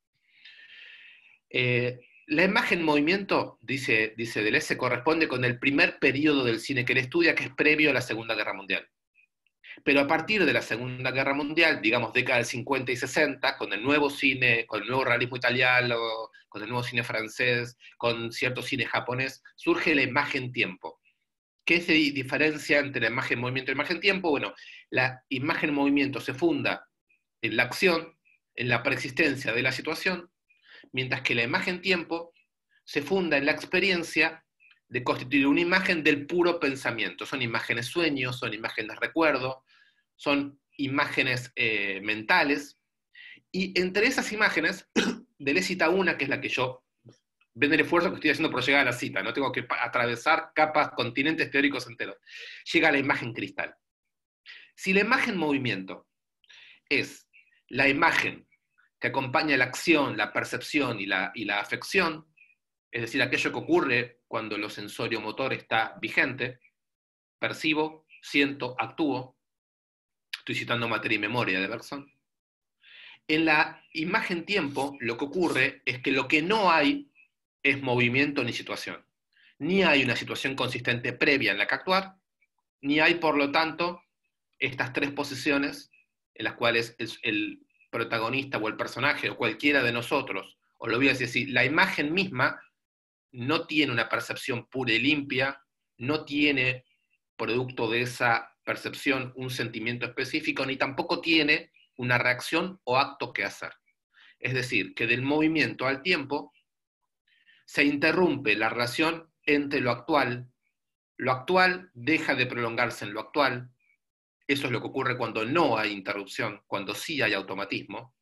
La imagen-movimiento, dice Deleuze, se corresponde con el primer periodo del cine que él estudia, que es previo a la Segunda Guerra Mundial. Pero a partir de la Segunda Guerra Mundial, digamos década del 50 y 60, con el nuevo cine, con el nuevo realismo italiano, con el nuevo cine francés, con cierto cine japonés, surge la imagen-tiempo. ¿Qué se diferencia entre la imagen-movimiento y la imagen-tiempo? Bueno, la imagen-movimiento se funda en la acción, en la preexistencia de la situación, mientras que la imagen-tiempo se funda en la experiencia de constituir una imagen del puro pensamiento. Son imágenes sueños, son imágenes recuerdo, son imágenes mentales, y entre esas imágenes, Deleuze cita una, que es la que yo, ven el esfuerzo que estoy haciendo por llegar a la cita, no tengo que atravesar capas, continentes teóricos enteros, llega a la imagen cristal. Si la imagen movimiento es la imagen que acompaña la acción, la percepción y la afección, es decir, aquello que ocurre cuando lo sensorio-motor está vigente, percibo, siento, actúo, estoy citando Materia y Memoria de Bergson. En la imagen-tiempo lo que ocurre es que lo que no hay es movimiento ni situación. Ni hay una situación consistente previa en la que actuar, ni hay, por lo tanto, estas tres posiciones en las cuales el protagonista o el personaje o cualquiera de nosotros, o lo voy a decir, la imagen misma no tiene una percepción pura y limpia, no tiene, producto de esa percepción, un sentimiento específico, ni tampoco tiene una reacción o acto que hacer. Es decir, que del movimiento al tiempo se interrumpe la relación entre lo actual deja de prolongarse en lo actual, eso es lo que ocurre cuando no hay interrupción, cuando sí hay automatismo.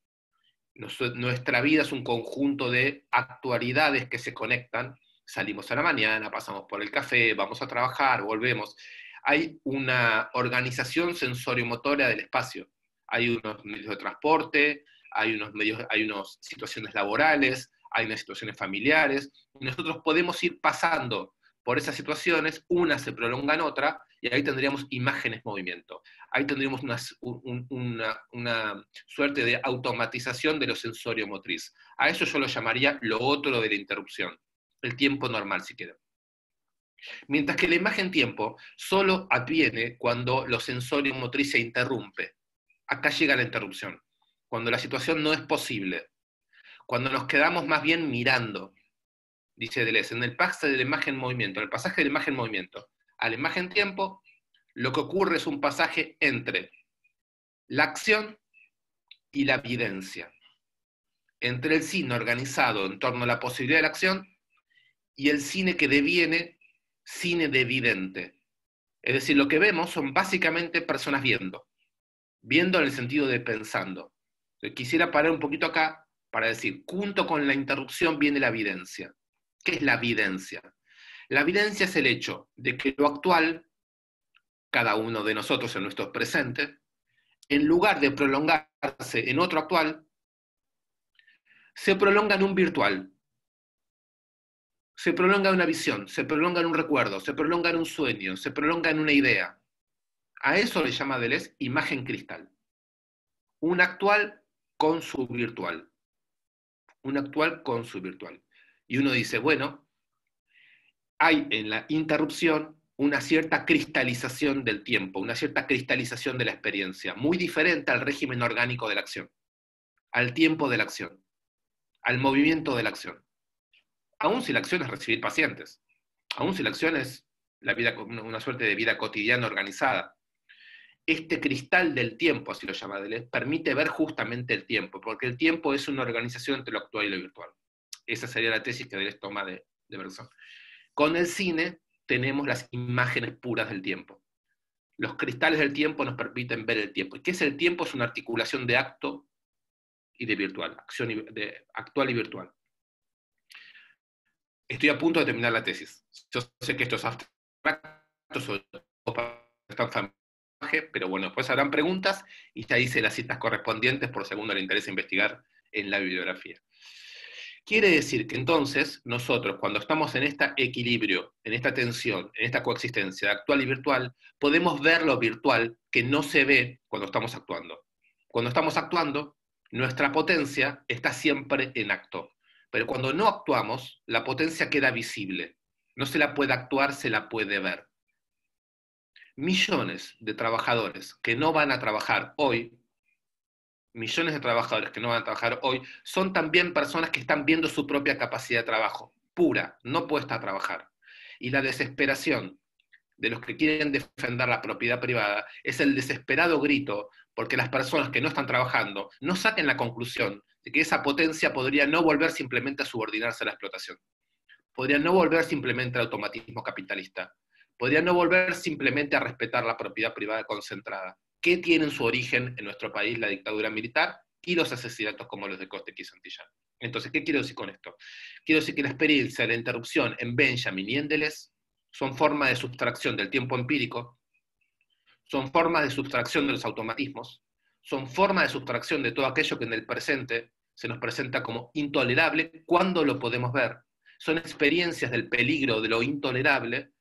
Nuestra vida es un conjunto de actualidades que se conectan, salimos a la mañana, pasamos por el café, vamos a trabajar, volvemos. Hay una organización sensoriomotora del espacio, hay unos medios de transporte, hay unas situaciones laborales, hay unas situaciones familiares, y nosotros podemos ir pasando por esas situaciones, una se prolonga en otra, y ahí tendríamos imágenes movimiento. Ahí tendríamos una suerte de automatización de lo sensorio motriz. A eso yo lo llamaría lo otro de la interrupción, el tiempo normal, si quieren. Mientras que la imagen-tiempo solo adviene cuando lo sensorio motriz se interrumpe. Acá llega la interrupción, cuando la situación no es posible, cuando nos quedamos más bien mirando, dice Deleuze, en el pasaje de la imagen-movimiento, en el pasaje de la imagen-movimiento a la imagen-tiempo, lo que ocurre es un pasaje entre la acción y la videncia, entre el cine organizado en torno a la posibilidad de la acción y el cine que deviene cine de vidente. Es decir, lo que vemos son básicamente personas viendo en el sentido de pensando. Entonces, quisiera parar un poquito acá para decir, junto con la interrupción viene la videncia. ¿Qué es la videncia? La videncia es el hecho de que lo actual, cada uno de nosotros en nuestro presente, en lugar de prolongarse en otro actual, se prolonga en un virtual, se prolonga en una visión, se prolonga en un recuerdo, se prolonga en un sueño, se prolonga en una idea. A eso le llama Deleuze imagen cristal. Un actual con su virtual. Un actual con su virtual. Y uno dice, bueno, hay en la interrupción una cierta cristalización del tiempo, una cierta cristalización de la experiencia, muy diferente al régimen orgánico de la acción, al tiempo de la acción, al movimiento de la acción. Aún si la acción es recibir pacientes, aún si la acción es la vida, una suerte de vida cotidiana organizada. Este cristal del tiempo, así lo llama Deleuze, permite ver justamente el tiempo, porque el tiempo es una organización entre lo actual y lo virtual. Esa sería la tesis que Deleuze toma de Bergson. Con el cine tenemos las imágenes puras del tiempo. Los cristales del tiempo nos permiten ver el tiempo. ¿Y qué es el tiempo? Es una articulación de acto y de virtual, acción de actual y virtual. Estoy a punto de terminar la tesis. Yo sé que esto es abstracto, sobre todo para pero bueno, después habrán preguntas y ya hice las citas correspondientes por si a alguno le interesa investigar en la bibliografía. Quiere decir que entonces nosotros, cuando estamos en este equilibrio, en esta tensión, en esta coexistencia actual y virtual, podemos ver lo virtual que no se ve cuando estamos actuando. Cuando estamos actuando, nuestra potencia está siempre en acto. Pero cuando no actuamos, la potencia queda visible. No se la puede actuar, se la puede ver. Millones de trabajadores que no van a trabajar hoy, son también personas que están viendo su propia capacidad de trabajo, pura, no puesta a trabajar. Y la desesperación de los que quieren defender la propiedad privada es el desesperado grito porque las personas que no están trabajando no saquen la conclusión de que esa potencia podría no volver simplemente a subordinarse a la explotación, podría no volver simplemente al automatismo capitalista, podría no volver simplemente a respetar la propiedad privada concentrada, que tiene en su origen en nuestro país la dictadura militar y los asesinatos como los de Costek y Santillán. Entonces, ¿qué quiero decir con esto? Quiero decir que la experiencia de la interrupción en Benjamin y en Deleuze son formas de sustracción del tiempo empírico, son formas de sustracción de los automatismos, son formas de sustracción de todo aquello que en el presente se nos presenta como intolerable cuando lo podemos ver. Son experiencias del peligro de lo intolerable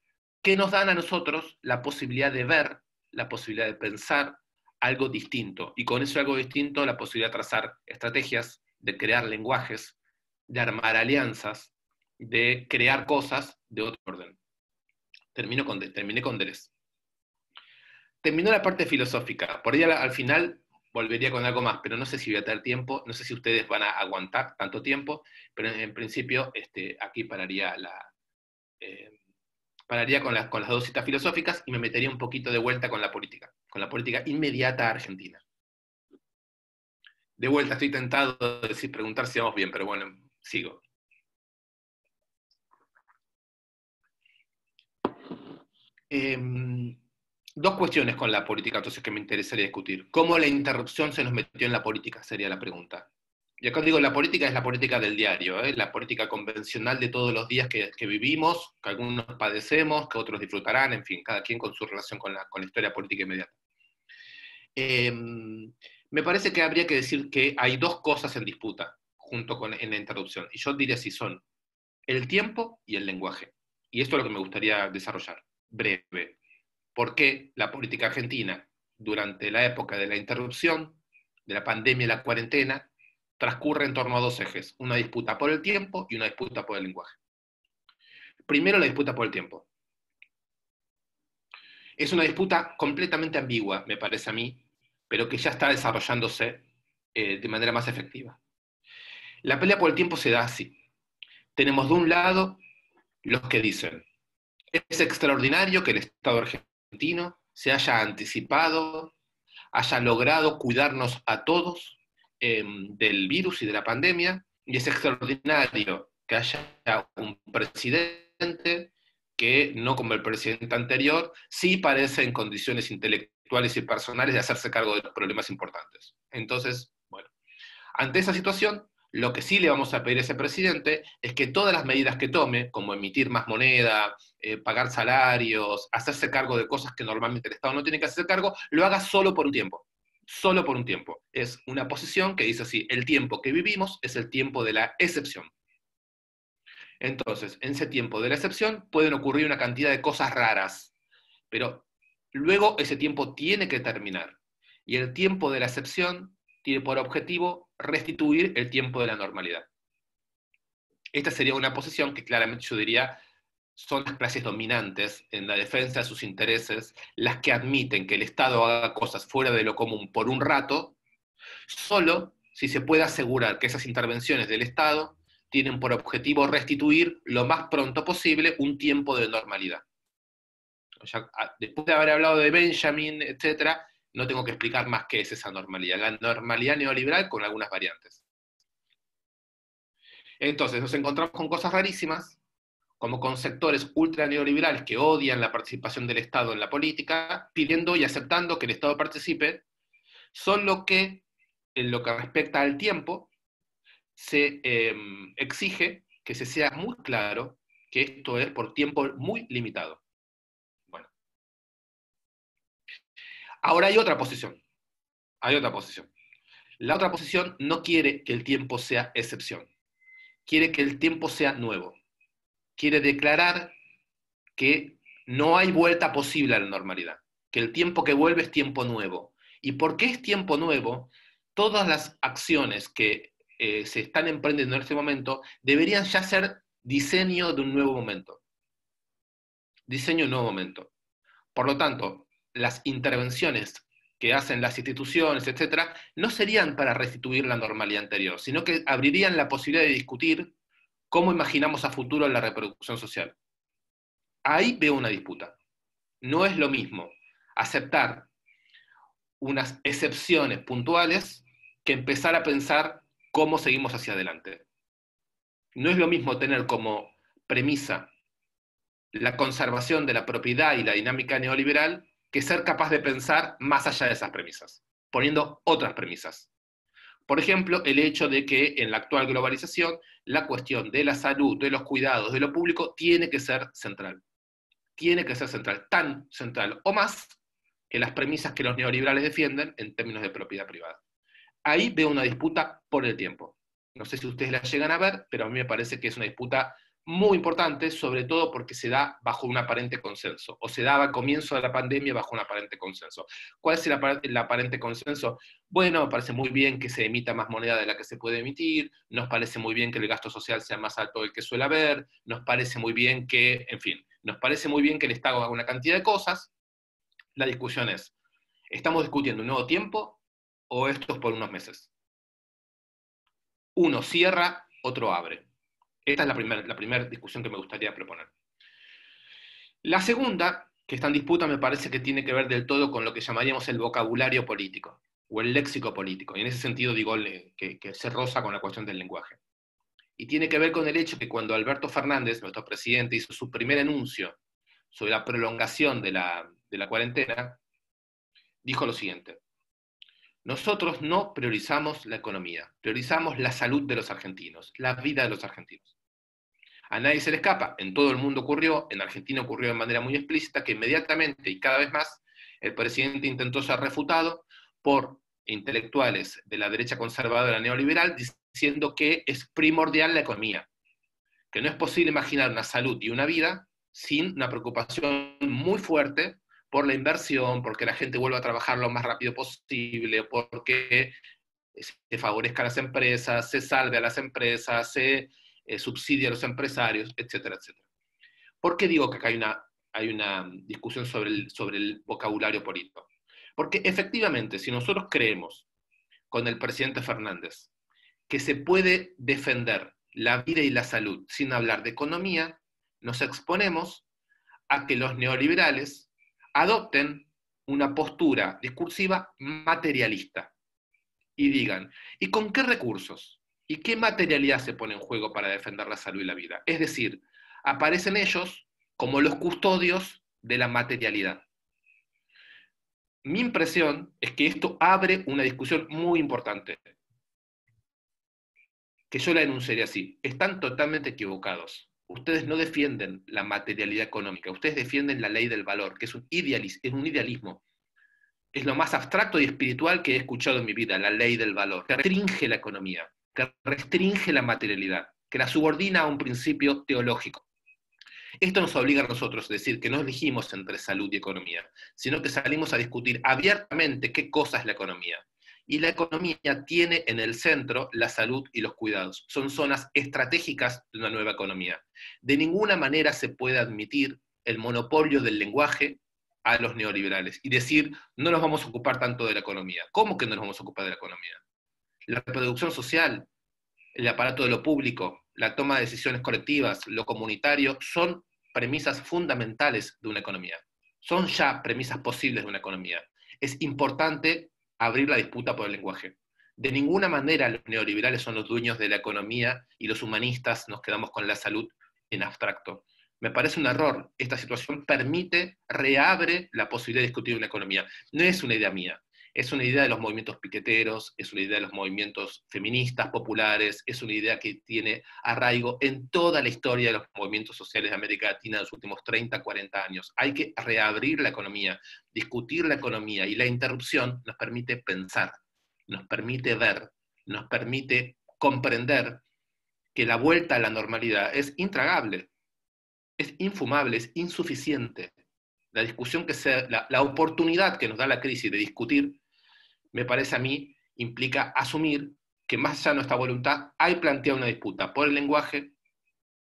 que nos dan a nosotros la posibilidad de ver, la posibilidad de pensar algo distinto. Y con eso algo distinto, la posibilidad de trazar estrategias, de crear lenguajes, de armar alianzas, de crear cosas de otro orden. Terminé con Deleuze. Terminó la parte filosófica. Por ahí al final volvería con algo más, pero no sé si voy a tener tiempo, no sé si ustedes van a aguantar tanto tiempo, pero en principio aquí pararía con las dos citas filosóficas y me metería un poquito de vuelta con la política inmediata argentina. De vuelta, estoy tentado de preguntar si vamos bien, pero bueno, sigo. Dos cuestiones con la política, entonces, que me interesaría discutir. ¿Cómo la interrupción se nos metió en la política? Sería la pregunta. Y acá digo, la política es la política del diario, la política convencional de todos los días que vivimos, que algunos padecemos, que otros disfrutarán, en fin, cada quien con su relación con la historia política inmediata. Me parece que habría que decir que hay dos cosas en disputa en la interrupción, y yo diría si son el tiempo y el lenguaje. Y esto es lo que me gustaría desarrollar, breve. ¿Por qué la política argentina, durante la época de la interrupción, de la pandemia y la cuarentena, transcurre en torno a dos ejes, una disputa por el tiempo y una disputa por el lenguaje? Primero, la disputa por el tiempo. Es una disputa completamente ambigua, me parece a mí, pero que ya está desarrollándose de manera más efectiva. La pelea por el tiempo se da así. Tenemos de un lado los que dicen, es extraordinario que el Estado argentino se haya anticipado, haya logrado cuidarnos a todos del virus y de la pandemia, y es extraordinario que haya un presidente que, no como el presidente anterior, sí parece en condiciones intelectuales y personales de hacerse cargo de los problemas importantes. Entonces, bueno, ante esa situación, lo que sí le vamos a pedir a ese presidente es que todas las medidas que tome, como emitir más moneda, pagar salarios, hacerse cargo de cosas que normalmente el Estado no tiene que hacerse cargo, lo haga solo por un tiempo. Solo por un tiempo. Es una posición que dice así, el tiempo que vivimos es el tiempo de la excepción. Entonces, en ese tiempo de la excepción pueden ocurrir una cantidad de cosas raras, pero luego ese tiempo tiene que terminar. Y el tiempo de la excepción tiene por objetivo restituir el tiempo de la normalidad. Esta sería una posición que claramente yo diría son las clases dominantes en la defensa de sus intereses, las que admiten que el Estado haga cosas fuera de lo común por un rato, solo si se puede asegurar que esas intervenciones del Estado tienen por objetivo restituir lo más pronto posible un tiempo de normalidad. O sea, después de haber hablado de Benjamin, etc., no tengo que explicar más qué es esa normalidad. La normalidad neoliberal con algunas variantes. Entonces, nos encontramos con cosas rarísimas, como con sectores ultra neoliberales que odian la participación del Estado en la política, pidiendo y aceptando que el Estado participe, solo que en lo que respecta al tiempo, se exige que se sea muy claro que esto es por tiempo muy limitado. Bueno. Ahora hay otra posición. Hay otra posición. La otra posición no quiere que el tiempo sea excepción. Quiere que el tiempo sea nuevo. Quiere declarar que no hay vuelta posible a la normalidad, que el tiempo que vuelve es tiempo nuevo. ¿Y por qué es tiempo nuevo? Todas las acciones que se están emprendiendo en este momento deberían ya ser diseño de un nuevo momento. Diseño de un nuevo momento. Por lo tanto, las intervenciones que hacen las instituciones, etcétera, no serían para restituir la normalidad anterior, sino que abrirían la posibilidad de discutir cómo imaginamos a futuro la reproducción social. Ahí veo una disputa. No es lo mismo aceptar unas excepciones puntuales que empezar a pensar cómo seguimos hacia adelante. No es lo mismo tener como premisa la conservación de la propiedad y la dinámica neoliberal que ser capaz de pensar más allá de esas premisas, poniendo otras premisas. Por ejemplo, el hecho de que en la actual globalización la cuestión de la salud, de los cuidados, de lo público, tiene que ser central. Tiene que ser central, tan central o más que las premisas que los neoliberales defienden en términos de propiedad privada. Ahí veo una disputa por el tiempo. No sé si ustedes la llegan a ver, pero a mí me parece que es una disputa muy importante, sobre todo porque se da bajo un aparente consenso, o se daba al comienzo de la pandemia bajo un aparente consenso. ¿Cuál es el aparente consenso? Bueno, me parece muy bien que se emita más moneda de la que se puede emitir, nos parece muy bien que el gasto social sea más alto del que suele haber, nos parece muy bien que, en fin, nos parece muy bien que el Estado haga una cantidad de cosas. La discusión es, ¿estamos discutiendo un nuevo tiempo o esto es por unos meses? Uno cierra, otro abre. Esta es la primera discusión que me gustaría proponer. La segunda, que está en disputa, me parece que tiene que ver del todo con lo que llamaríamos el vocabulario político, o el léxico político, y en ese sentido digo que se roza con la cuestión del lenguaje. Y tiene que ver con el hecho que cuando Alberto Fernández, nuestro presidente, hizo su primer anuncio sobre la prolongación de la cuarentena, dijo lo siguiente: nosotros no priorizamos la economía, priorizamos la salud de los argentinos, la vida de los argentinos. A nadie se le escapa, en todo el mundo ocurrió, en Argentina ocurrió de manera muy explícita, que inmediatamente y cada vez más el presidente intentó ser refutado por intelectuales de la derecha conservadora neoliberal diciendo que es primordial la economía, que no es posible imaginar una salud y una vida sin una preocupación muy fuerte por la inversión, porque la gente vuelva a trabajar lo más rápido posible, porque se favorezca a las empresas, se salve a las empresas, se subsidia a los empresarios, etcétera, etcétera. ¿Por qué digo que acá hay una discusión sobre el vocabulario político. Porque efectivamente, si nosotros creemos con el presidente Fernández que se puede defender la vida y la salud sin hablar de economía, nos exponemos a que los neoliberales adopten una postura discursiva materialista y digan, ¿y con qué recursos? ¿Y qué materialidad se pone en juego para defender la salud y la vida? Es decir, aparecen ellos como los custodios de la materialidad. Mi impresión es que esto abre una discusión muy importante, que yo la enunciaría así. Están totalmente equivocados. Ustedes no defienden la materialidad económica, ustedes defienden la ley del valor, que es un idealismo. Es lo más abstracto y espiritual que he escuchado en mi vida, la ley del valor, que restringe la economía, que restringe la materialidad, que la subordina a un principio teológico. Esto nos obliga a nosotros a decir que no elegimos entre salud y economía, sino que salimos a discutir abiertamente qué cosa es la economía. Y la economía tiene en el centro la salud y los cuidados. Son zonas estratégicas de una nueva economía. De ninguna manera se puede admitir el monopolio del lenguaje a los neoliberales y decir, no nos vamos a ocupar tanto de la economía. ¿Cómo que no nos vamos a ocupar de la economía? La reproducción social, el aparato de lo público, la toma de decisiones colectivas, lo comunitario, son premisas fundamentales de una economía. Son ya premisas posibles de una economía. Es importante abrir la disputa por el lenguaje. De ninguna manera los neoliberales son los dueños de la economía y los humanistas nos quedamos con la salud en abstracto. Me parece un error. Esta situación reabre la posibilidad de discutir una economía. No es una idea mía. Es una idea de los movimientos piqueteros, es una idea de los movimientos feministas populares, es una idea que tiene arraigo en toda la historia de los movimientos sociales de América Latina de los últimos 30, 40 años. Hay que reabrir la economía, discutir la economía, y la interrupción nos permite pensar, nos permite ver, nos permite comprender que la vuelta a la normalidad es intragable, es infumable, es insuficiente. La discusión la oportunidad que nos da la crisis de discutir, me parece a mí, implica asumir que más allá de nuestra voluntad hay planteada una disputa por el lenguaje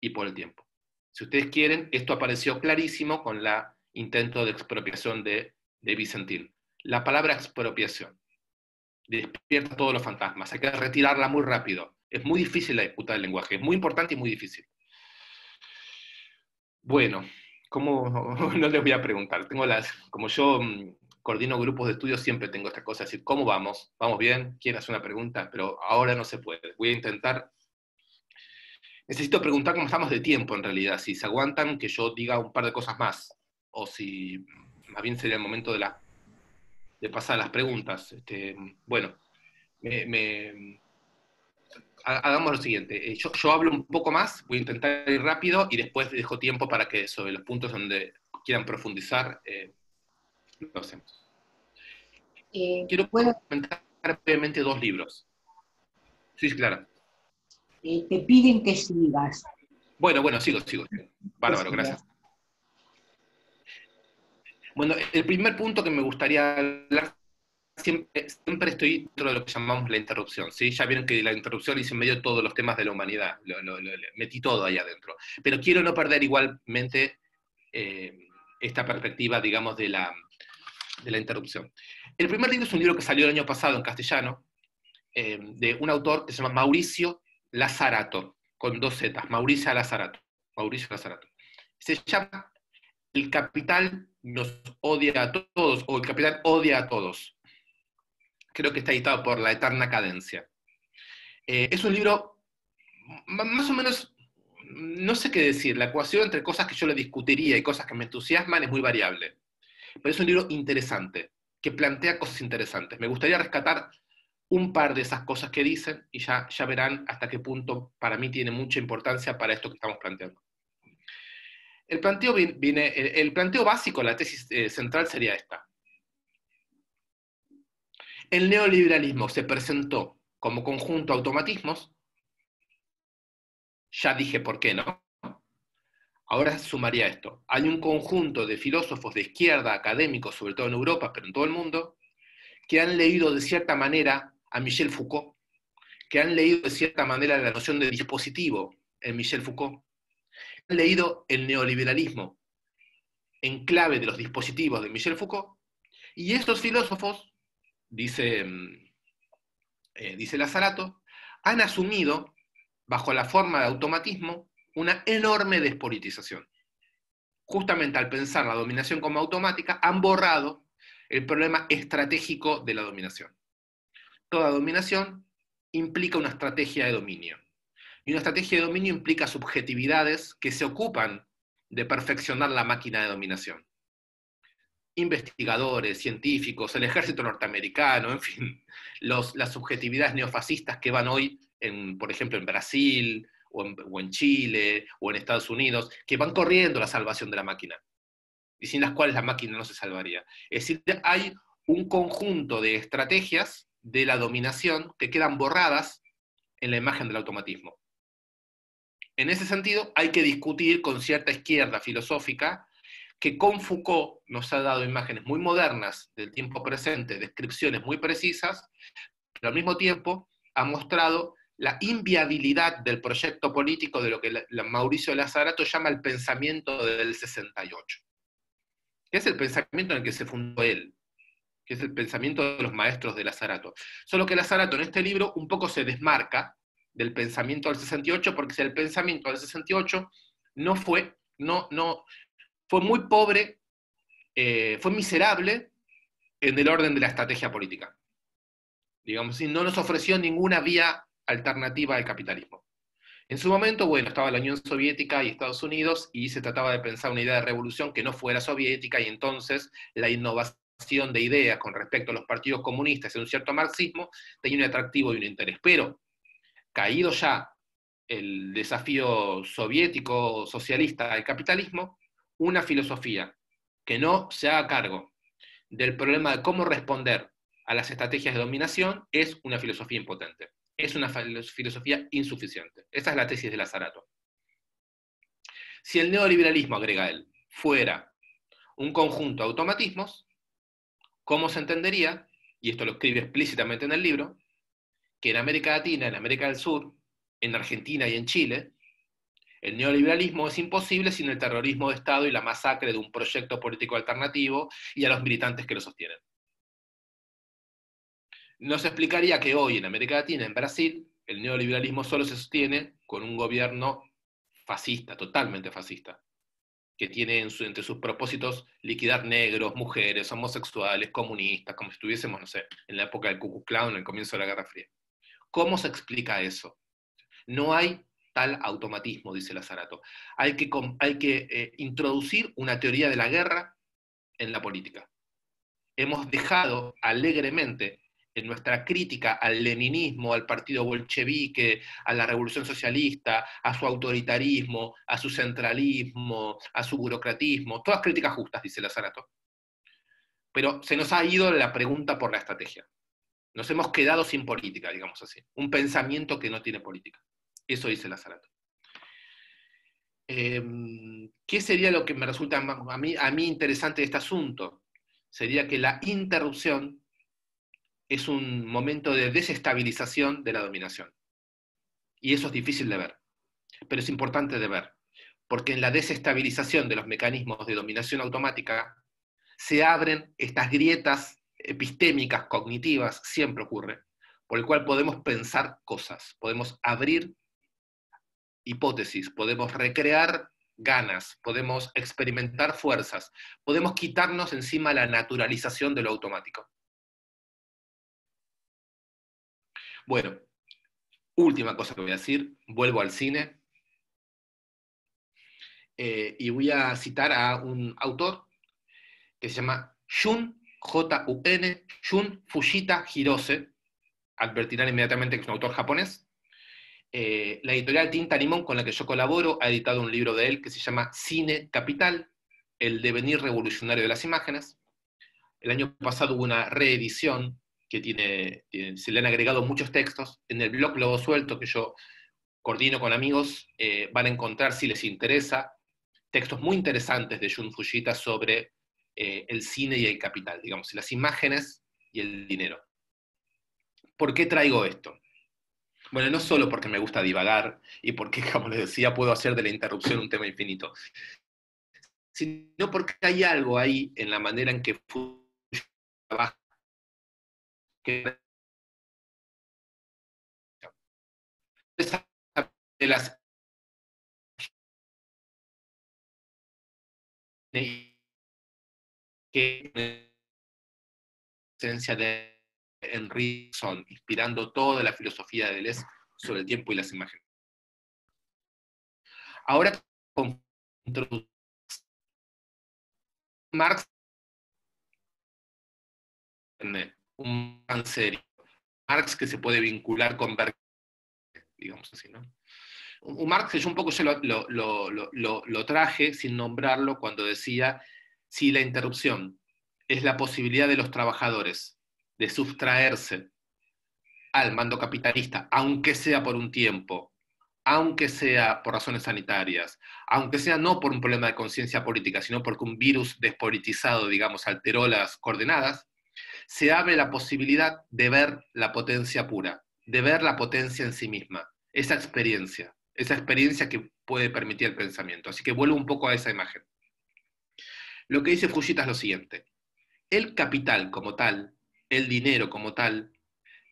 y por el tiempo. Si ustedes quieren, esto apareció clarísimo con el intento de expropiación de Vicentín. La palabra expropiación despierta todos los fantasmas, hay que retirarla muy rápido. Es muy difícil la disputa del lenguaje, es muy importante y muy difícil. Bueno, ¿cómo? No les voy a preguntar. Como yo coordino grupos de estudio, siempre tengo esta cosa, decir, ¿cómo vamos? ¿Vamos bien? ¿Quieren hacer una pregunta? Pero ahora no se puede. Voy a intentar. Necesito preguntar cómo estamos de tiempo, en realidad. Si se aguantan que yo diga un par de cosas más, o si más bien sería el momento de pasar a las preguntas. Bueno, hagamos lo siguiente, yo hablo un poco más, voy a intentar ir rápido y después dejo tiempo para que sobre los puntos donde quieran profundizar, lo hacemos. Quiero comentar brevemente 2 libros. Sí, claro. Te piden que sigas. Bueno, sigo. Bárbaro, gracias. Bueno, el primer punto que me gustaría hablar, siempre estoy dentro de lo que llamamos la interrupción, ¿sí? Ya vieron que la interrupción hice en medio de todos los temas de la humanidad, metí todo ahí adentro. Pero quiero no perder igualmente esta perspectiva, digamos, de la interrupción. El primer libro es un libro que salió el año pasado en castellano, de un autor que se llama Mauricio Lazarato, con 2 zetas, Mauricio Lazarato. Se llama El capital nos odia a todos, o El capital odia a todos. Creo que está editado por La Eterna Cadencia. Es un libro, más o menos, no sé qué decir, la ecuación entre cosas que yo le discutiría y cosas que me entusiasman es muy variable. Pero es un libro interesante, que plantea cosas interesantes. Me gustaría rescatar un par de esas cosas que dicen, y ya verán hasta qué punto para mí tiene mucha importancia para esto que estamos planteando. El planteo básico, la tesis central sería esta. El neoliberalismo se presentó como conjunto de automatismos, ya dije por qué, ¿no? Ahora sumaría esto. Hay un conjunto de filósofos de izquierda, académicos, sobre todo en Europa, pero en todo el mundo, que han leído de cierta manera a Michel Foucault, que han leído de cierta manera la noción de dispositivo en Michel Foucault, han leído el neoliberalismo en clave de los dispositivos de Michel Foucault, y estos filósofos, dice Lazzarato, han asumido, bajo la forma de automatismo, una enorme despolitización. Justamente al pensar la dominación como automática, han borrado el problema estratégico de la dominación. Toda dominación implica una estrategia de dominio. Y una estrategia de dominio implica subjetividades que se ocupan de perfeccionar la máquina de dominación. Investigadores, científicos, el ejército norteamericano, en fin, las subjetividades neofascistas que van hoy, por ejemplo, en Brasil, o en Chile, o en Estados Unidos, que van corriendo la salvación de la máquina, y sin las cuales la máquina no se salvaría. Es decir, hay un conjunto de estrategias de la dominación que quedan borradas en la imagen del automatismo. En ese sentido, hay que discutir con cierta izquierda filosófica que con Foucault nos ha dado imágenes muy modernas del tiempo presente, descripciones muy precisas, pero al mismo tiempo ha mostrado la inviabilidad del proyecto político de lo que Mauricio Lazzarato llama el pensamiento del 68, que es el pensamiento en el que se fundó él, que es el pensamiento de los maestros de Lazzarato. Solo que Lazzarato en este libro un poco se desmarca del pensamiento del 68, porque el pensamiento del 68 fue muy pobre, fue miserable en el orden de la estrategia política. Digamos así, no nos ofreció ninguna vía alternativa al capitalismo. En su momento, bueno, estaba la Unión Soviética y Estados Unidos, y se trataba de pensar una idea de revolución que no fuera soviética, y entonces la innovación de ideas con respecto a los partidos comunistas en un cierto marxismo tenía un atractivo y un interés. Pero, caído ya el desafío soviético socialista al capitalismo, una filosofía que no se haga cargo del problema de cómo responder a las estrategias de dominación es una filosofía impotente, es una filosofía insuficiente. Esa es la tesis de Lazzarato. Si el neoliberalismo, agrega él, fuera un conjunto de automatismos, ¿cómo se entendería, y esto lo escribe explícitamente en el libro, que en América Latina, en América del Sur, en Argentina y en Chile, el neoliberalismo es imposible sin el terrorismo de Estado y la masacre de un proyecto político alternativo y a los militantes que lo sostienen? Nos explicaría que hoy en América Latina, en Brasil, el neoliberalismo solo se sostiene con un gobierno fascista, totalmente fascista, que tiene entre sus propósitos liquidar negros, mujeres, homosexuales, comunistas, como si estuviésemos, no sé, en la época del Ku Klux Klan, en el comienzo de la Guerra Fría. ¿Cómo se explica eso? No hay tal automatismo, dice Lazzarato. Hay que introducir una teoría de la guerra en la política. Hemos dejado alegremente en nuestra crítica al leninismo, al partido bolchevique, a la revolución socialista, a su autoritarismo, a su centralismo, a su burocratismo, todas críticas justas, dice Lazzarato. Pero se nos ha ido la pregunta por la estrategia. Nos hemos quedado sin política, digamos así. Un pensamiento que no tiene política. Eso dice Lazzarato. ¿Qué sería lo que me resulta a mí interesante de este asunto? Sería que la interrupción es un momento de desestabilización de la dominación. Y eso es difícil de ver, pero es importante de ver, porque en la desestabilización de los mecanismos de dominación automática se abren estas grietas epistémicas, cognitivas, siempre ocurre, por el cual podemos pensar cosas, podemos abrir hipótesis, podemos recrear ganas, podemos experimentar fuerzas, podemos quitarnos encima la naturalización de lo automático. Bueno, última cosa que voy a decir, vuelvo al cine, y voy a citar a un autor que se llama Jun, J-U-N, Jun Fujita Hirose. Advertirán inmediatamente que es un autor japonés. La editorial Tinta Limón, con la que yo colaboro, ha editado un libro de él que se llama Cine Capital, el devenir revolucionario de las imágenes. El año pasado hubo una reedición que se le han agregado muchos textos. En el blog Lobo Suelto, que yo coordino con amigos, van a encontrar, si les interesa, textos muy interesantes de Jun Fujita sobre el cine y el capital, digamos, las imágenes y el dinero. ¿Por qué traigo esto? Bueno, no solo porque me gusta divagar y porque, como les decía, puedo hacer de la interrupción un tema infinito, sino porque hay algo ahí en la manera en que trabaja que de las que esencia de Henryson, inspirando toda la filosofía de Deleuze sobre el tiempo y las imágenes. Ahora, con Marx, un man serio, Marx que se puede vincular con Bergson, digamos así, ¿no? Un Marx que yo un poco ya lo traje sin nombrarlo cuando decía, si la interrupción es la posibilidad de los trabajadores de sustraerse al mando capitalista, aunque sea por un tiempo, aunque sea por razones sanitarias, aunque sea no por un problema de conciencia política, sino porque un virus despolitizado, digamos, alteró las coordenadas, se abre la posibilidad de ver la potencia pura, de ver la potencia en sí misma, esa experiencia que puede permitir el pensamiento. Así que vuelvo un poco a esa imagen. Lo que dice Fujita es lo siguiente: el capital como tal, el dinero como tal,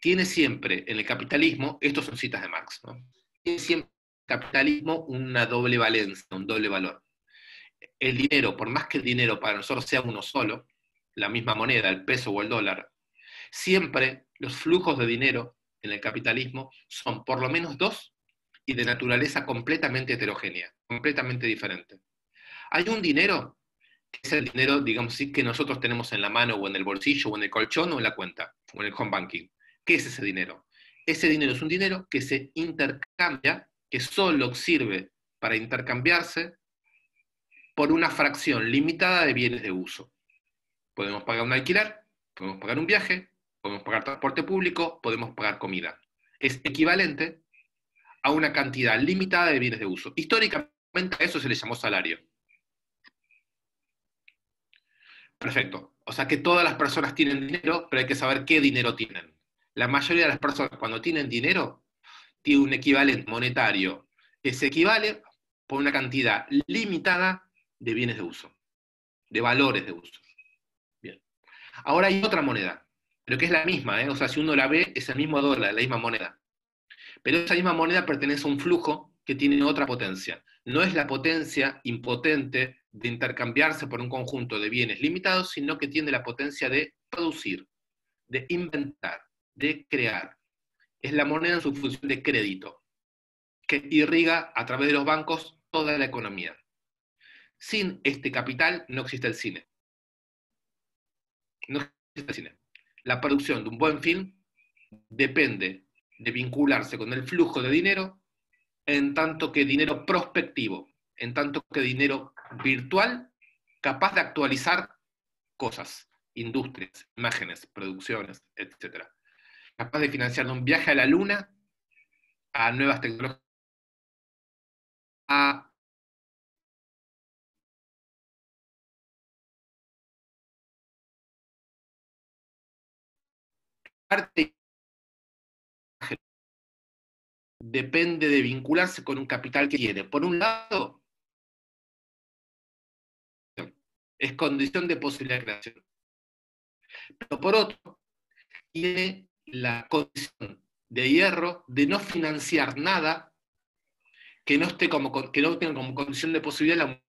tiene siempre en el capitalismo, estos son citas de Marx, ¿no? Tiene siempre en el capitalismo una doble valencia, un doble valor. El dinero, por más que el dinero para nosotros sea uno solo, la misma moneda, el peso o el dólar, siempre los flujos de dinero en el capitalismo son por lo menos dos y de naturaleza completamente heterogénea, completamente diferente. Hay un dinero que es el dinero, digamos así, que nosotros tenemos en la mano o en el bolsillo o en el colchón o en la cuenta o en el home banking. ¿Qué es ese dinero? Ese dinero es un dinero que se intercambia, que solo sirve para intercambiarse por una fracción limitada de bienes de uso. Podemos pagar un alquiler, podemos pagar un viaje, podemos pagar transporte público, podemos pagar comida. Es equivalente a una cantidad limitada de bienes de uso. Históricamente a eso se le llamó salario. Perfecto. O sea que todas las personas tienen dinero, pero hay que saber qué dinero tienen. La mayoría de las personas cuando tienen dinero, tiene un equivalente monetario que se equivale por una cantidad limitada de bienes de uso, de valores de uso. Bien. Ahora hay otra moneda, pero que es la misma, ¿eh? O sea, si uno la ve, es el mismo dólar, la misma moneda. Pero esa misma moneda pertenece a un flujo que tiene otra potencia. No es la potencia impotente de intercambiarse por un conjunto de bienes limitados, sino que tiene la potencia de producir, de inventar, de crear. Es la moneda en su función de crédito, que irriga a través de los bancos toda la economía. Sin este capital no existe el cine. No existe el cine. La producción de un buen film depende de vincularse con el flujo de dinero en tanto que dinero prospectivo, en tanto que dinero virtual, capaz de actualizar cosas, industrias, imágenes, producciones, etc. Capaz de financiar un viaje a la luna, a nuevas tecnologías, a arte. Depende de vincularse con un capital que tiene. Por un lado, es condición de posibilidad de creación. Pero por otro, tiene la condición de hierro de no financiar nada que no, que no tenga como condición de posibilidad la.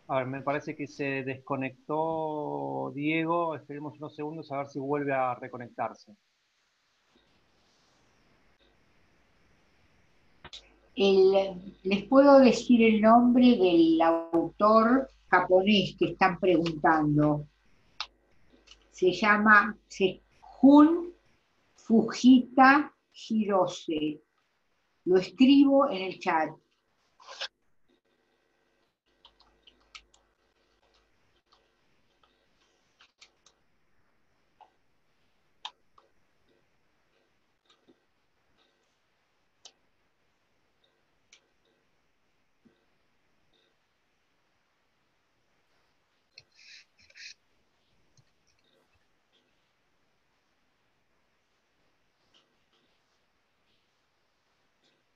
A ver, me parece que se desconectó Diego. Esperemos unos segundos a ver si vuelve a reconectarse. Les puedo decir el nombre del autor japonés que están preguntando. Se llama Jun Fujita Hirose. Lo escribo en el chat.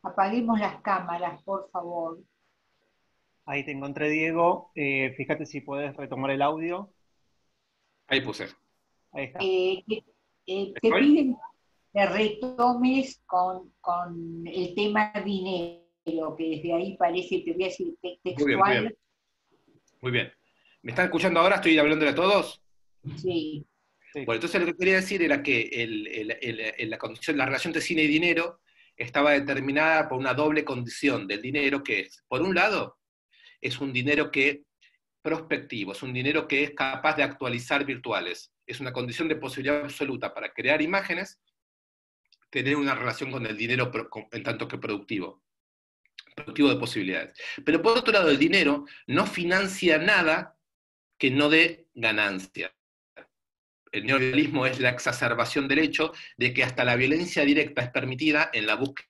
Apaguemos las cámaras, por favor. Ahí te encontré, Diego. Fíjate si puedes retomar el audio. Ahí puse. Ahí está. Te ¿Estoy? piden que retomes con el tema dinero, que desde ahí parece, te voy a decir Muy bien, muy textual. bien. Muy bien. ¿Me están escuchando ahora? ¿Estoy hablándole a todos? Sí, Sí. Bueno, entonces lo que quería decir era que la relación entre cine y dinero estaba determinada por una doble condición del dinero, que es, por un lado, es un dinero que prospectivo, es un dinero que es capaz de actualizar virtuales, es una condición de posibilidad absoluta para crear imágenes, tener una relación con el dinero en tanto que productivo de posibilidades. Pero por otro lado, el dinero no financia nada que no dé ganancia. El neoliberalismo es la exacerbación del hecho de que hasta la violencia directa es permitida en la búsqueda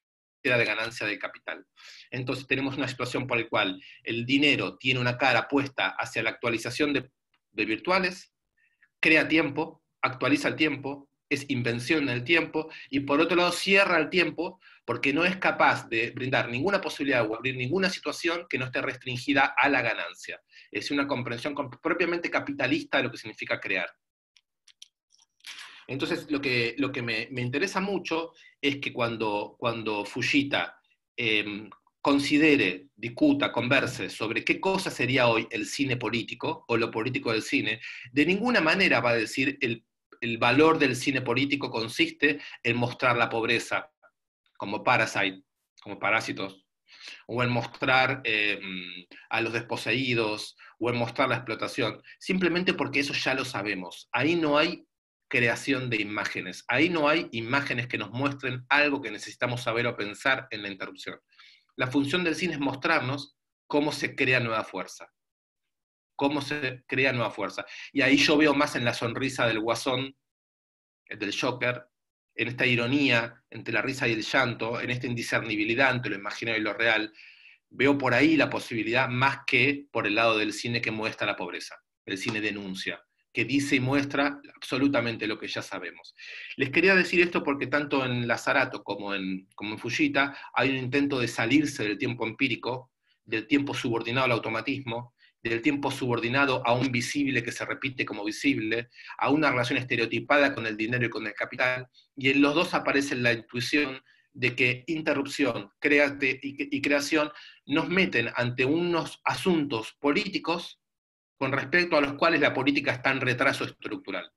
de ganancia del capital. Entonces tenemos una situación por la cual el dinero tiene una cara puesta hacia la actualización de virtuales, crea tiempo, actualiza el tiempo, es invención en el tiempo, y por otro lado cierra el tiempo porque no es capaz de brindar ninguna posibilidad o abrir ninguna situación que no esté restringida a la ganancia. Es una comprensión propiamente capitalista de lo que significa crear. Entonces, lo que me interesa mucho es que cuando Fujita considere, discuta, converse sobre qué cosa sería hoy el cine político o lo político del cine, de ninguna manera va a decir el valor del cine político consiste en mostrar la pobreza como Parasite, como Parásitos, o en mostrar a los desposeídos, o en mostrar la explotación, simplemente porque eso ya lo sabemos. Ahí no hay creación de imágenes, ahí no hay imágenes que nos muestren algo que necesitamos saber o pensar en la interrupción. La función del cine es mostrarnos cómo se crea nueva fuerza, cómo se crea nueva fuerza. Y ahí yo veo más en la sonrisa del Guasón, del Joker, en esta ironía entre la risa y el llanto, en esta indiscernibilidad entre lo imaginario y lo real, veo por ahí la posibilidad más que por el lado del cine que muestra la pobreza, el cine denuncia, que dice y muestra absolutamente lo que ya sabemos. Les quería decir esto porque tanto en Lazarato como en Fujita hay un intento de salirse del tiempo empírico, del tiempo subordinado al automatismo, del tiempo subordinado a un visible que se repite como visible, a una relación estereotipada con el dinero y con el capital, y en los dos aparece la intuición de que interrupción y creación nos meten ante unos asuntos políticos con respecto a los cuales la política está en retraso estructural.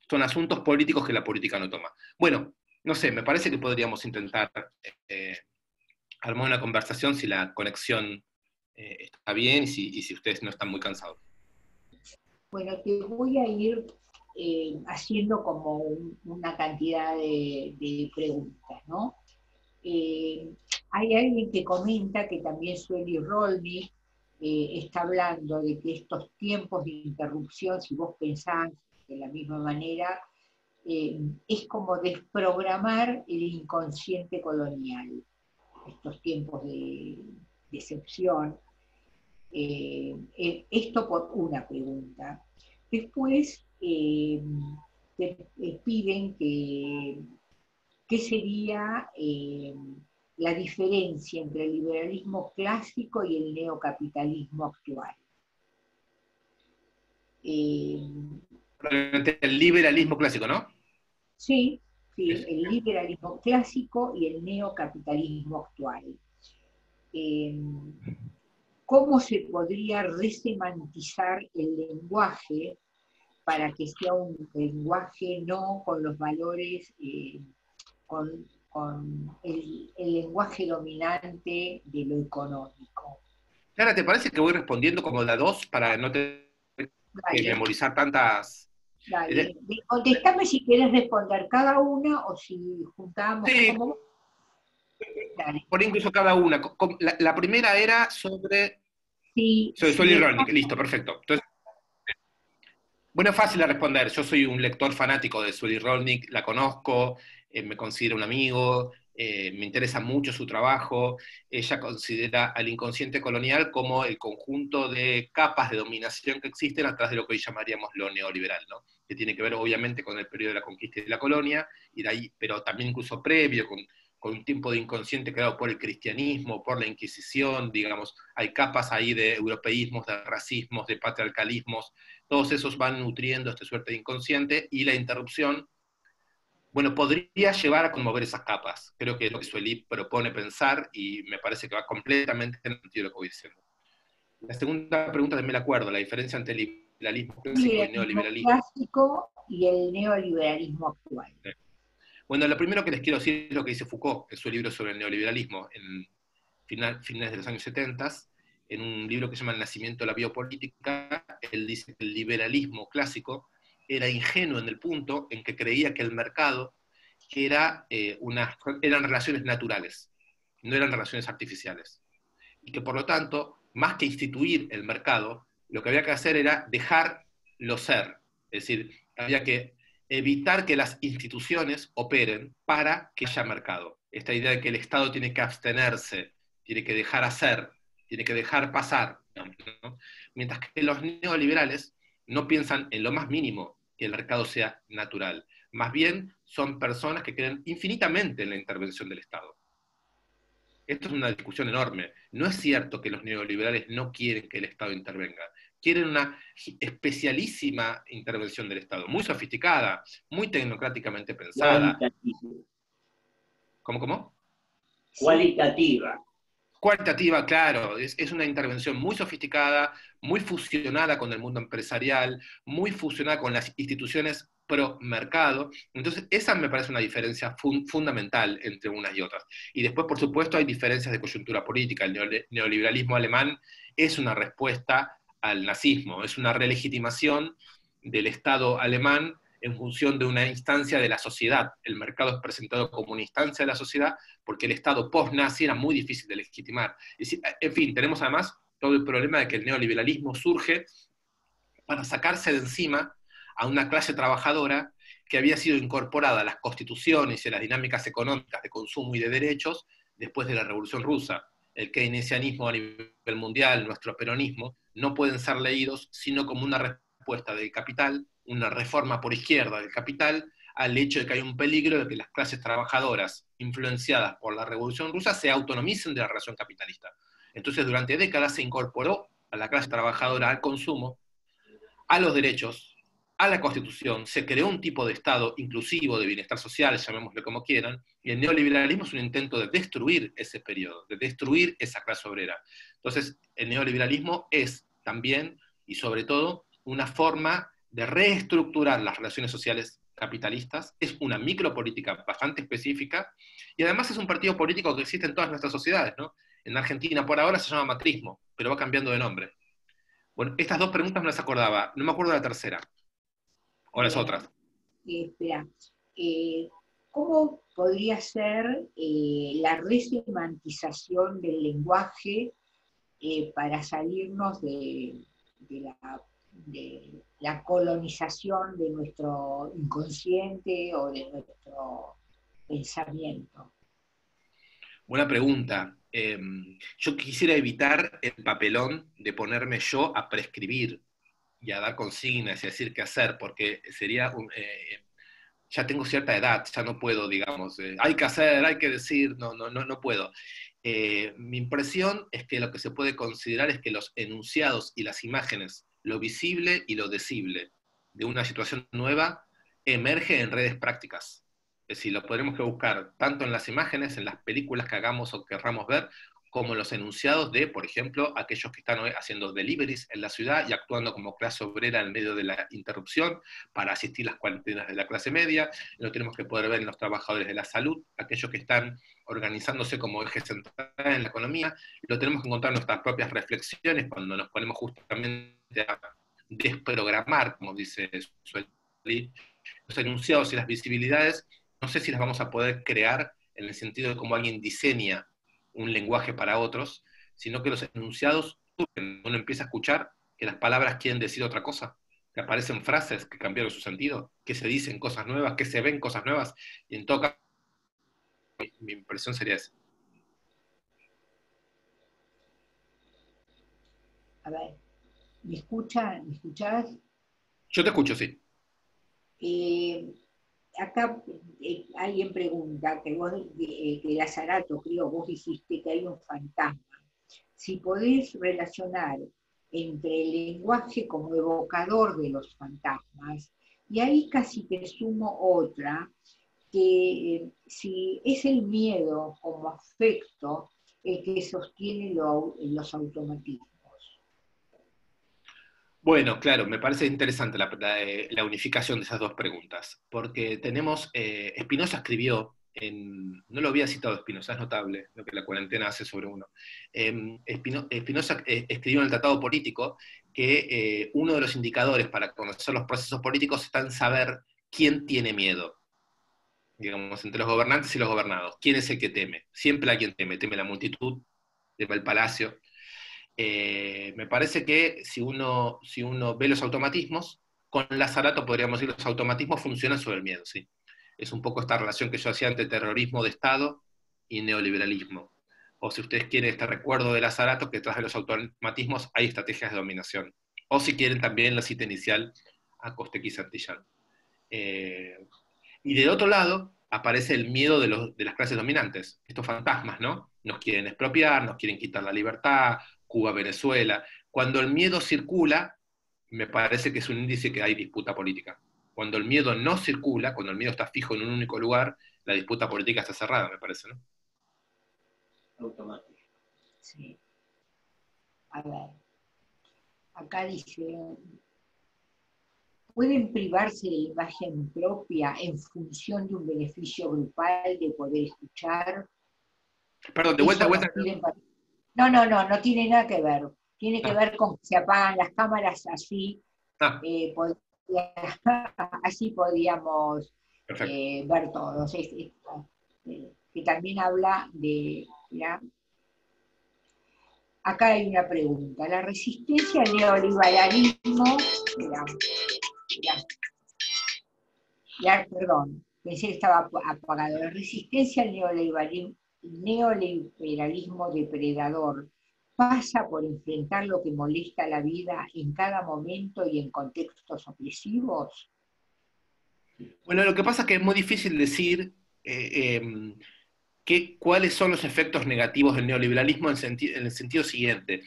Son asuntos políticos que la política no toma. Bueno, no sé, me parece que podríamos intentar armar una conversación si la conexión está bien y si ustedes no están muy cansados. bueno, te voy a ir haciendo como una cantidad de preguntas, ¿no? Hay alguien que comenta que también Sueli Rolnik está hablando de que estos tiempos de interrupción, si vos pensás de la misma manera, es como desprogramar el inconsciente colonial, estos tiempos de decepción. Esto por una pregunta. Después te piden que qué sería la diferencia entre el liberalismo clásico y el neocapitalismo actual. Eh, Probablemente el liberalismo clásico, ¿no? sí, sí, Eso. el liberalismo clásico y el neocapitalismo actual. Eh, ¿Cómo se podría resemantizar el lenguaje para que sea un lenguaje no con los valores, con el lenguaje dominante de lo económico? Clara, ¿te parece que voy respondiendo como la dos para no tener que Dale, memorizar tantas? dale. Contestame si quieres responder cada una o si juntamos Sí, como. Dale. por incluso cada una. La primera era sobre Si Solly está, Rolnick, listo, perfecto. Entonces, bueno, es fácil de responder. Yo soy un lector fanático de Solly Rolnick, la conozco, me considero un amigo, me interesa mucho su trabajo. Ella considera al inconsciente colonial como el conjunto de capas de dominación que existen atrás de lo que hoy llamaríamos lo neoliberal, ¿no? Que tiene que ver obviamente con el periodo de la conquista y de la colonia, y de ahí, pero también incluso previo, con un tiempo de inconsciente creado por el cristianismo, por la Inquisición, digamos, hay capas ahí de europeísmos, de racismos, de patriarcalismos, todos esos van nutriendo esta suerte de inconsciente, y la interrupción, bueno, podría llevar a conmover esas capas. Creo que es lo que Sueli propone pensar, y me parece que va completamente en el sentido de lo que voy diciendo. La segunda pregunta también la acuerdo, la diferencia entre el liberalismo clásico y Liberalismo neoliberalismo. clásico y el neoliberalismo actual. Bueno, lo primero que les quiero decir es lo que dice Foucault en su libro sobre el neoliberalismo, en finales de los años 70, en un libro que se llama El nacimiento de la biopolítica. Él dice que el liberalismo clásico era ingenuo en el punto en que creía que el mercado eran relaciones naturales, no eran relaciones artificiales. Y que por lo tanto, más que instituir el mercado, lo que había que hacer era dejarlo ser. Es decir, había que evitar que las instituciones operen para que haya mercado. Esta idea de que el Estado tiene que abstenerse, tiene que dejar hacer, tiene que dejar pasar, ¿no? Mientras que los neoliberales no piensan en lo más mínimo que el mercado sea natural. Más bien son personas que creen infinitamente en la intervención del Estado. Esto es una discusión enorme. No es cierto que los neoliberales no quieren que el Estado intervenga. Quieren una especialísima intervención del Estado, muy sofisticada, muy tecnocráticamente pensada. Cualitativa. ¿Cómo? Cualitativa. Cualitativa, claro, es una intervención muy sofisticada, muy fusionada con el mundo empresarial, muy fusionada con las instituciones pro mercado. Entonces, esa me parece una diferencia fundamental entre unas y otras. Y después, por supuesto, hay diferencias de coyuntura política. El neoliberalismo alemán es una respuesta al nazismo, es una relegitimación del Estado alemán en función de una instancia de la sociedad. El mercado es presentado como una instancia de la sociedad porque el Estado post-nazi era muy difícil de legitimar. En fin, tenemos además todo el problema de que el neoliberalismo surge para sacarse de encima a una clase trabajadora que había sido incorporada a las constituciones y a las dinámicas económicas de consumo y de derechos después de la Revolución Rusa. El keynesianismo a nivel mundial, nuestro peronismo, no pueden ser leídos sino como una respuesta del capital, una reforma por izquierda del capital, al hecho de que hay un peligro de que las clases trabajadoras, influenciadas por la Revolución Rusa, se autonomicen de la relación capitalista. Entonces, durante décadas se incorporó a la clase trabajadora al consumo, a los derechos, a la Constitución, se creó un tipo de Estado inclusivo, de bienestar social, llamémosle como quieran, y el neoliberalismo es un intento de destruir ese periodo, de destruir esa clase obrera. Entonces, el neoliberalismo es también, y sobre todo, una forma de reestructurar las relaciones sociales capitalistas, es una micropolítica bastante específica, y además es un partido político que existe en todas nuestras sociedades, ¿no? En Argentina por ahora se llama macrismo, pero va cambiando de nombre. Bueno, estas dos preguntas me las acordaba, no me acuerdo de la tercera, o las otras. Espera, ¿cómo podría ser la resemantización del lenguaje para salirnos de la colonización de nuestro inconsciente o de nuestro pensamiento? Buena pregunta. Yo quisiera evitar el papelón de ponerme yo a prescribir y a dar consignas y a decir qué hacer, porque sería ya tengo cierta edad, ya no puedo, digamos, hay que hacer, hay que decir, no puedo. Mi impresión es que lo que se puede considerar es que los enunciados y las imágenes, lo visible y lo decible de una situación nueva, emerge en redes prácticas. Es decir, lo podremos que buscar tanto en las imágenes, en las películas que hagamos o querramos ver, como en los enunciados de, por ejemplo, aquellos que están haciendo deliveries en la ciudad y actuando como clase obrera en medio de la interrupción para asistir las cuarentenas de la clase media. Lo tenemos que poder ver en los trabajadores de la salud, aquellos que están organizándose como eje central en la economía. Lo tenemos que encontrar en nuestras propias reflexiones cuando nos ponemos justamente a desprogramar, como dice Sueli, los enunciados y las visibilidades. No sé si las vamos a poder crear en el sentido de cómo alguien diseña un lenguaje para otros, sino que los enunciados, uno empieza a escuchar que las palabras quieren decir otra cosa, que aparecen frases que cambiaron su sentido, que se dicen cosas nuevas, que se ven cosas nuevas, y en todo caso, mi impresión sería esa. A ver, ¿me escuchas? Yo te escucho, sí. acá alguien pregunta, que Lazarato, creo, vos dijiste que hay un fantasma. Si podés relacionar entre el lenguaje como evocador de los fantasmas, y ahí casi te sumo otra, que si es el miedo como afecto el que sostiene los automatismos. Bueno, claro, me parece interesante la unificación de esas dos preguntas, porque tenemos, Spinoza escribió, no lo había citado Spinoza, es notable lo que la cuarentena hace sobre uno. Spinoza escribió en el Tratado Político que uno de los indicadores para conocer los procesos políticos está en saber quién tiene miedo, digamos, entre los gobernantes y los gobernados. ¿Quién es el que teme? Siempre hay quien teme, teme la multitud, teme el palacio. Me parece que si uno ve los automatismos, con Lazarato podríamos decir que los automatismos funcionan sobre el miedo, ¿sí? Es un poco esta relación que yo hacía entre terrorismo de Estado y neoliberalismo. O si ustedes quieren este recuerdo de Lazarato, que detrás de los automatismos hay estrategias de dominación. O si quieren también la cita inicial a Costequi y Santillán. Y del otro lado aparece el miedo de las clases dominantes, estos fantasmas, ¿no? Nos quieren expropiar, nos quieren quitar la libertad, Cuba, Venezuela. Cuando el miedo circula, me parece que es un índice que hay disputa política. Cuando el miedo no circula, cuando el miedo está fijo en un único lugar, la disputa política está cerrada, me parece, ¿no? Automático. Sí. A ver, acá dice, ¿pueden privarse de la imagen propia en función de un beneficio grupal de poder escuchar? Perdón, de vuelta. No tiene nada que ver. Tiene que ver con que se apagan las cámaras así, así podíamos ver todos. Que también habla de... Mirá, acá hay una pregunta. La resistencia al neoliberalismo... Perdón, pensé que estaba apagado. La resistencia al neoliberalismo depredador pasa por enfrentar lo que molesta la vida en cada momento y en contextos opresivos. Bueno, lo que pasa es que es muy difícil decir cuáles son los efectos negativos del neoliberalismo en el sentido siguiente,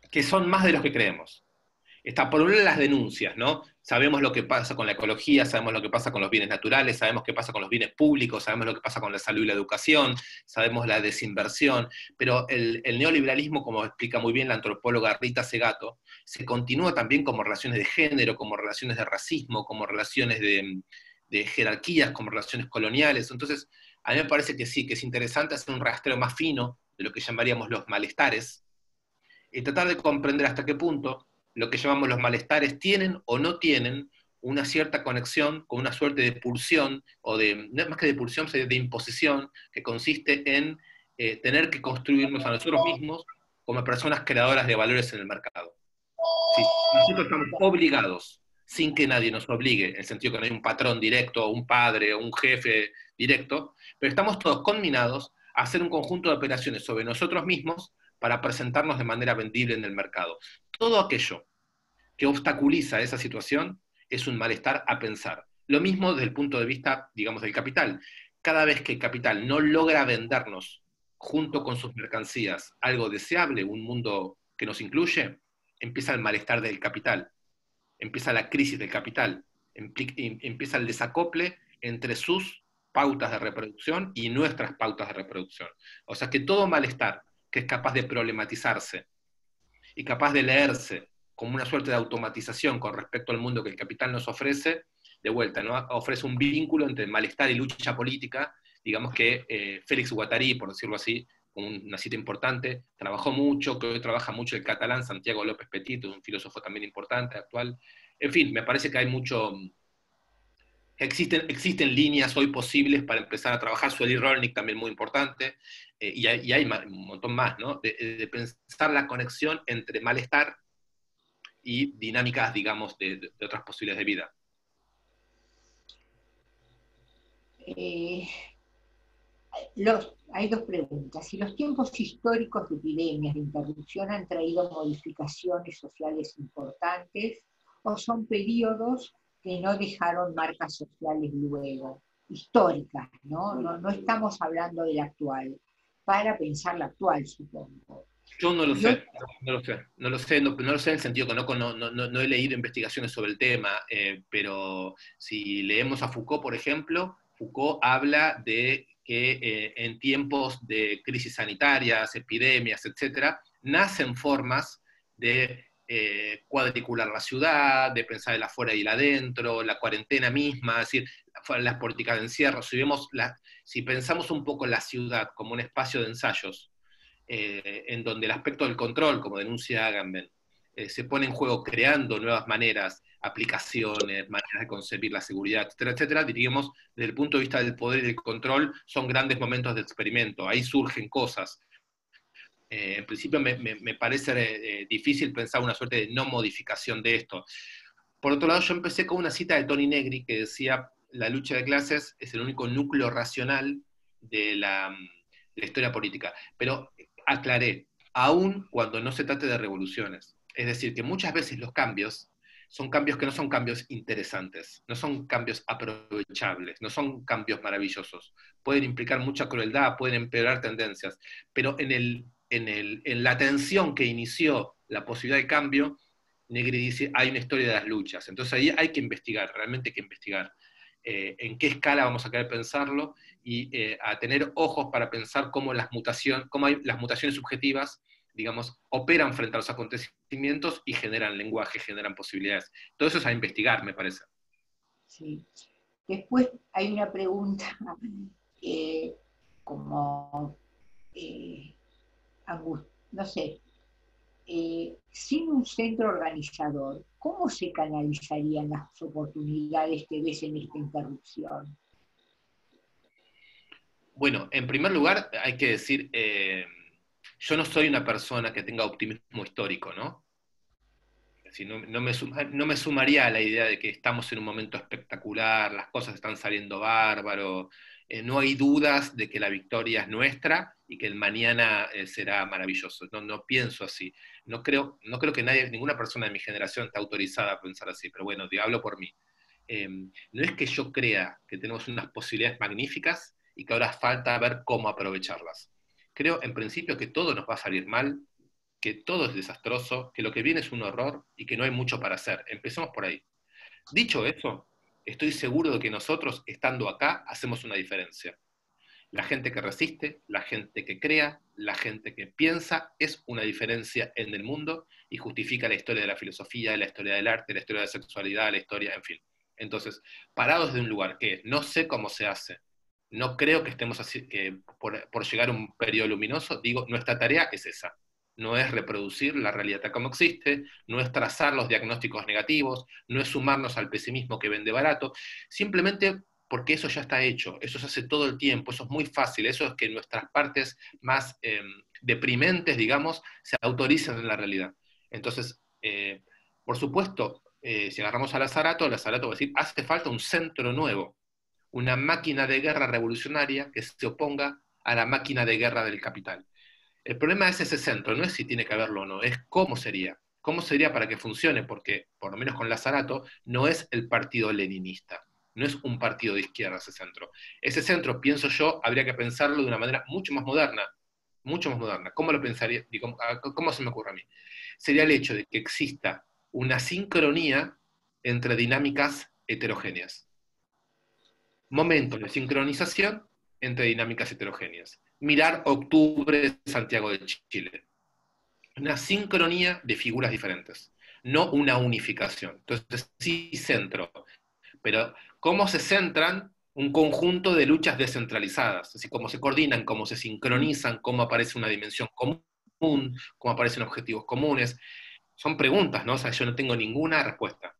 que son más de los que creemos. Está por un lado las denuncias, ¿no? Sabemos lo que pasa con la ecología, sabemos lo que pasa con los bienes naturales, sabemos qué pasa con los bienes públicos, sabemos lo que pasa con la salud y la educación, sabemos la desinversión, pero el neoliberalismo, como explica muy bien la antropóloga Rita Segato, se continúa también como relaciones de género, como relaciones de racismo, como relaciones de jerarquías, como relaciones coloniales. Entonces, a mí me parece que sí, que es interesante hacer un rastreo más fino de lo que llamaríamos los malestares, y tratar de comprender hasta qué punto lo que llamamos los malestares tienen o no tienen una cierta conexión con una suerte de pulsión, o más que de pulsión, de imposición, que consiste en tener que construirnos a nosotros mismos como personas creadoras de valores en el mercado. Sí, nosotros estamos obligados, sin que nadie nos obligue, en el sentido que no hay un patrón directo, o un padre, o un jefe directo, pero estamos todos conminados a hacer un conjunto de operaciones sobre nosotros mismos para presentarnos de manera vendible en el mercado. Todo aquello que obstaculiza esa situación es un malestar a pensar. Lo mismo desde el punto de vista, digamos, del capital. Cada vez que el capital no logra vendernos junto con sus mercancías algo deseable, un mundo que nos incluye, empieza el malestar del capital, empieza la crisis del capital, empieza el desacople entre sus pautas de reproducción y nuestras pautas de reproducción. O sea que todo malestar que es capaz de problematizarse y capaz de leerse como una suerte de automatización con respecto al mundo que el capital nos ofrece, de vuelta, ¿no? Ofrece un vínculo entre malestar y lucha política. Digamos que Félix Guattari, por decirlo así, una cita importante, trabajó mucho, que hoy trabaja mucho el catalán, Santiago López Petit, un filósofo también importante, actual. En fin, me parece que hay mucho... Existen líneas hoy posibles para empezar a trabajar, Sueli Rolnik también muy importante, y hay un montón más, ¿no? De pensar la conexión entre malestar y dinámicas, digamos, de otras posibilidades de vida. Hay dos preguntas. Si los tiempos históricos de epidemias, de interrupción, han traído modificaciones sociales importantes, o son periodos que no dejaron marcas sociales luego, históricas, ¿no? No estamos hablando del actual, para pensar la actual, supongo. Yo no lo Yo, sé, no lo sé en el sentido que no he leído investigaciones sobre el tema, pero si leemos a Foucault, por ejemplo, Foucault habla de que en tiempos de crisis sanitarias, epidemias, etcétera, nacen formas de cuadricular la ciudad, de pensar el afuera y el adentro, la cuarentena misma, es decir, las políticas de encierro. Si pensamos un poco la ciudad como un espacio de ensayos, en donde el aspecto del control, como denuncia Agamben, se pone en juego creando nuevas maneras, aplicaciones, maneras de concebir la seguridad, etcétera, etcétera, diríamos, desde el punto de vista del poder y del control, son grandes momentos de experimento, ahí surgen cosas. En principio me parece difícil pensar una suerte de no modificación de esto. Por otro lado, yo empecé con una cita de Toni Negri que decía, la lucha de clases es el único núcleo racional de la historia política. Pero aclaré, aún cuando no se trate de revoluciones. Es decir, que muchas veces los cambios son cambios que no son cambios interesantes, no son cambios aprovechables, no son cambios maravillosos. Pueden implicar mucha crueldad, pueden empeorar tendencias, pero en la tensión que inició la posibilidad de cambio, Negri dice, hay una historia de las luchas. Entonces ahí hay que investigar, realmente hay que investigar. En qué escala vamos a querer pensarlo y a tener ojos para pensar cómo las mutaciones subjetivas, digamos, operan frente a los acontecimientos y generan lenguaje, generan posibilidades. Todo eso es a investigar, me parece. sí. Después hay una pregunta como, no sé, sin un centro organizador, ¿cómo se canalizarían las oportunidades que ves en esta interrupción? Bueno, en primer lugar hay que decir, yo no soy una persona que tenga optimismo histórico, ¿no? Si no me sumaría a la idea de que estamos en un momento espectacular, las cosas están saliendo bárbaro, no hay dudas de que la victoria es nuestra y que el mañana será maravilloso. No pienso así. No creo que ninguna persona de mi generación esté autorizada a pensar así, pero bueno, hablo por mí. No es que yo crea que tenemos unas posibilidades magníficas y que ahora falta ver cómo aprovecharlas. Creo en principio que todo nos va a salir mal, que todo es desastroso, que lo que viene es un horror y que no hay mucho para hacer. Empecemos por ahí. Dicho eso, estoy seguro de que nosotros, estando acá, hacemos una diferencia. La gente que resiste, la gente que crea, la gente que piensa, es una diferencia en el mundo y justifica la historia de la filosofía, la historia del arte, la historia de la sexualidad, la historia, en fin. Entonces, parados de un lugar que no sé cómo se hace, no creo que estemos así, que por llegar a un periodo luminoso, digo, nuestra tarea es esa. No es reproducir la realidad tal como existe, no es trazar los diagnósticos negativos, no es sumarnos al pesimismo que vende barato, simplemente porque eso ya está hecho, eso se hace todo el tiempo, eso es muy fácil, eso es que nuestras partes más deprimentes, digamos, se autoricen en la realidad. Entonces, por supuesto, si agarramos a Lazzarato va a decir, hace falta un centro nuevo, una máquina de guerra revolucionaria que se oponga a la máquina de guerra del capital. El problema es ese centro, no es si tiene que haberlo o no, es cómo sería. ¿Cómo sería para que funcione? Porque, por lo menos con Lazzarato, no es el partido leninista, no es un partido de izquierda ese centro. Ese centro, pienso yo, habría que pensarlo de una manera mucho más moderna. Mucho más moderna. ¿Cómo lo pensaría? ¿Cómo se me ocurre a mí? Sería el hecho de que exista una sincronía entre dinámicas heterogéneas. Momentos de sincronización entre dinámicas heterogéneas. Mirar octubre de Santiago de Chile. Una sincronía de figuras diferentes, no una unificación. Entonces, sí centro, pero ¿cómo se centran un conjunto de luchas descentralizadas? Así cómo se coordinan, cómo se sincronizan, cómo aparece una dimensión común, cómo aparecen objetivos comunes. Son preguntas, ¿no? O sea, yo no tengo ninguna respuesta.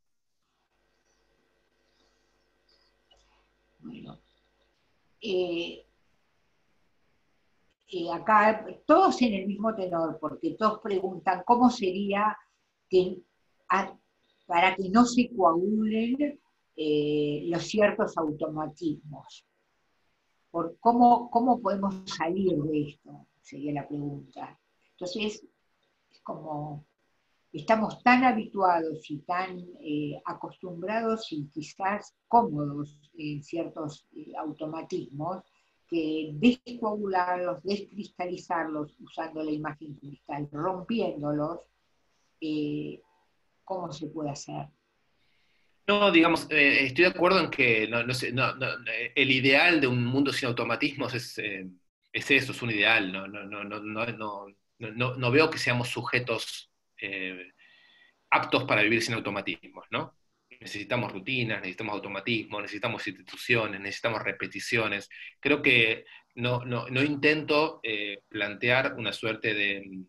Bueno, acá todos en el mismo tenor, porque todos preguntan cómo sería que, para que no se coagulen los ciertos automatismos. ¿Cómo podemos salir de esto? Sería la pregunta. Entonces, es como estamos tan habituados y tan acostumbrados y quizás cómodos en ciertos automatismos, que descoagularlos, descristalizarlos usando la imagen cristal, rompiéndolos, ¿cómo se puede hacer? No, digamos, estoy de acuerdo en que el ideal de un mundo sin automatismos es eso, es un ideal. No veo que seamos sujetos aptos para vivir sin automatismos, ¿no? Necesitamos rutinas, necesitamos automatismos, necesitamos instituciones, necesitamos repeticiones. Creo que no intento plantear una suerte de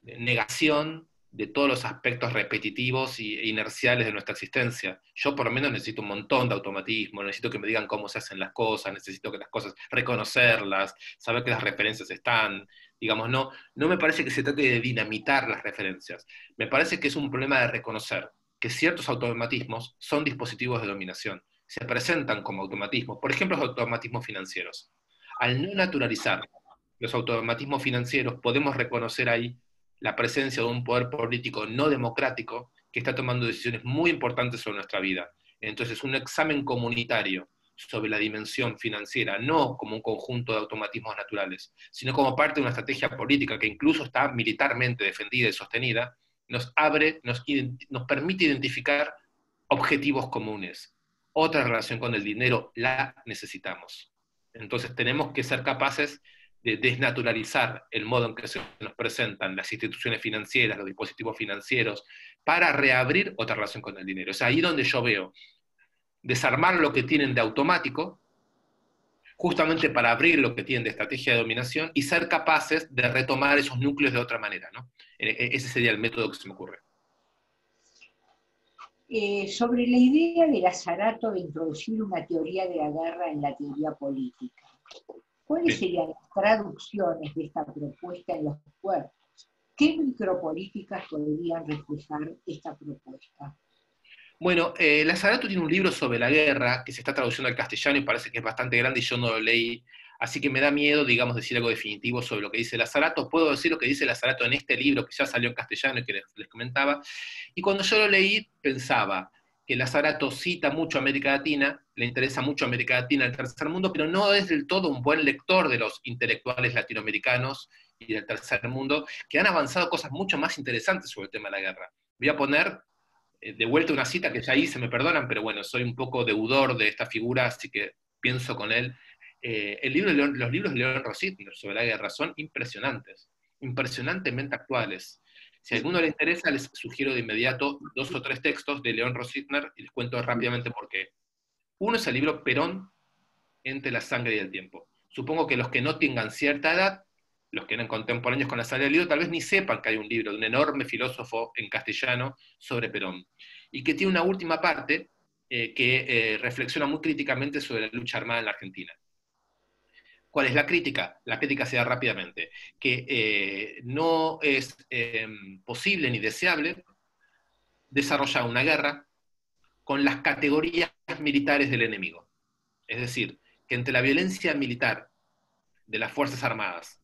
negación de todos los aspectos repetitivos e inerciales de nuestra existencia. Yo por lo menos necesito un montón de automatismo, necesito que me digan cómo se hacen las cosas, necesito que las cosas, reconocerlas, saber que las referencias están, digamos, no me parece que se trate de dinamitar las referencias, me parece que es un problema de reconocer que ciertos automatismos son dispositivos de dominación, se presentan como automatismos, por ejemplo los automatismos financieros. Al no naturalizar los automatismos financieros, podemos reconocer ahí la presencia de un poder político no democrático que está tomando decisiones muy importantes sobre nuestra vida. Entonces, un examen comunitario sobre la dimensión financiera, no como un conjunto de automatismos naturales, sino como parte de una estrategia política que incluso está militarmente defendida y sostenida, nos permite identificar objetivos comunes. Otra relación con el dinero la necesitamos. Entonces tenemos que ser capaces de desnaturalizar el modo en que se nos presentan las instituciones financieras, los dispositivos financieros, para reabrir otra relación con el dinero. Es ahí donde yo veo desarmar lo que tienen de automático, justamente para abrir lo que tienen de estrategia de dominación y ser capaces de retomar esos núcleos de otra manera, ¿no? Ese sería el método que se me ocurre. Sobre la idea de Lazzarato de introducir una teoría de la guerra en la teoría política, ¿cuáles serían las traducciones de esta propuesta en los cuerpos? ¿Qué micropolíticas podrían reflejar esta propuesta? Bueno, Lazzarato tiene un libro sobre la guerra que se está traduciendo al castellano y parece que es bastante grande y yo no lo leí, así que me da miedo, digamos, decir algo definitivo sobre lo que dice Lazzarato. Puedo decir lo que dice Lazzarato en este libro que ya salió en castellano y que les comentaba, y cuando yo lo leí pensaba que Lazzarato cita mucho a América Latina, le interesa mucho a América Latina, el tercer mundo, pero no es del todo un buen lector de los intelectuales latinoamericanos y del tercer mundo, que han avanzado cosas mucho más interesantes sobre el tema de la guerra. Voy a poner de vuelta una cita que ya hice, me perdonan, pero bueno, soy un poco deudor de esta figura, así que pienso con él. Los libros de León Rositner sobre la guerra son impresionantes, impresionantemente actuales. Si a alguno le interesa, les sugiero de inmediato 2 o 3 textos de León Rositner y les cuento rápidamente por qué. Uno es el libro Perón, entre la sangre y el tiempo. Supongo que los que no tengan cierta edad, los que eran contemporáneos con la salida del libro, tal vez ni sepan que hay un libro de un enorme filósofo en castellano sobre Perón, y que tiene una última parte que reflexiona muy críticamente sobre la lucha armada en la Argentina. ¿Cuál es la crítica? La crítica se da rápidamente, que no es posible ni deseable desarrollar una guerra con las categorías militares del enemigo. Es decir, que entre la violencia militar de las Fuerzas Armadas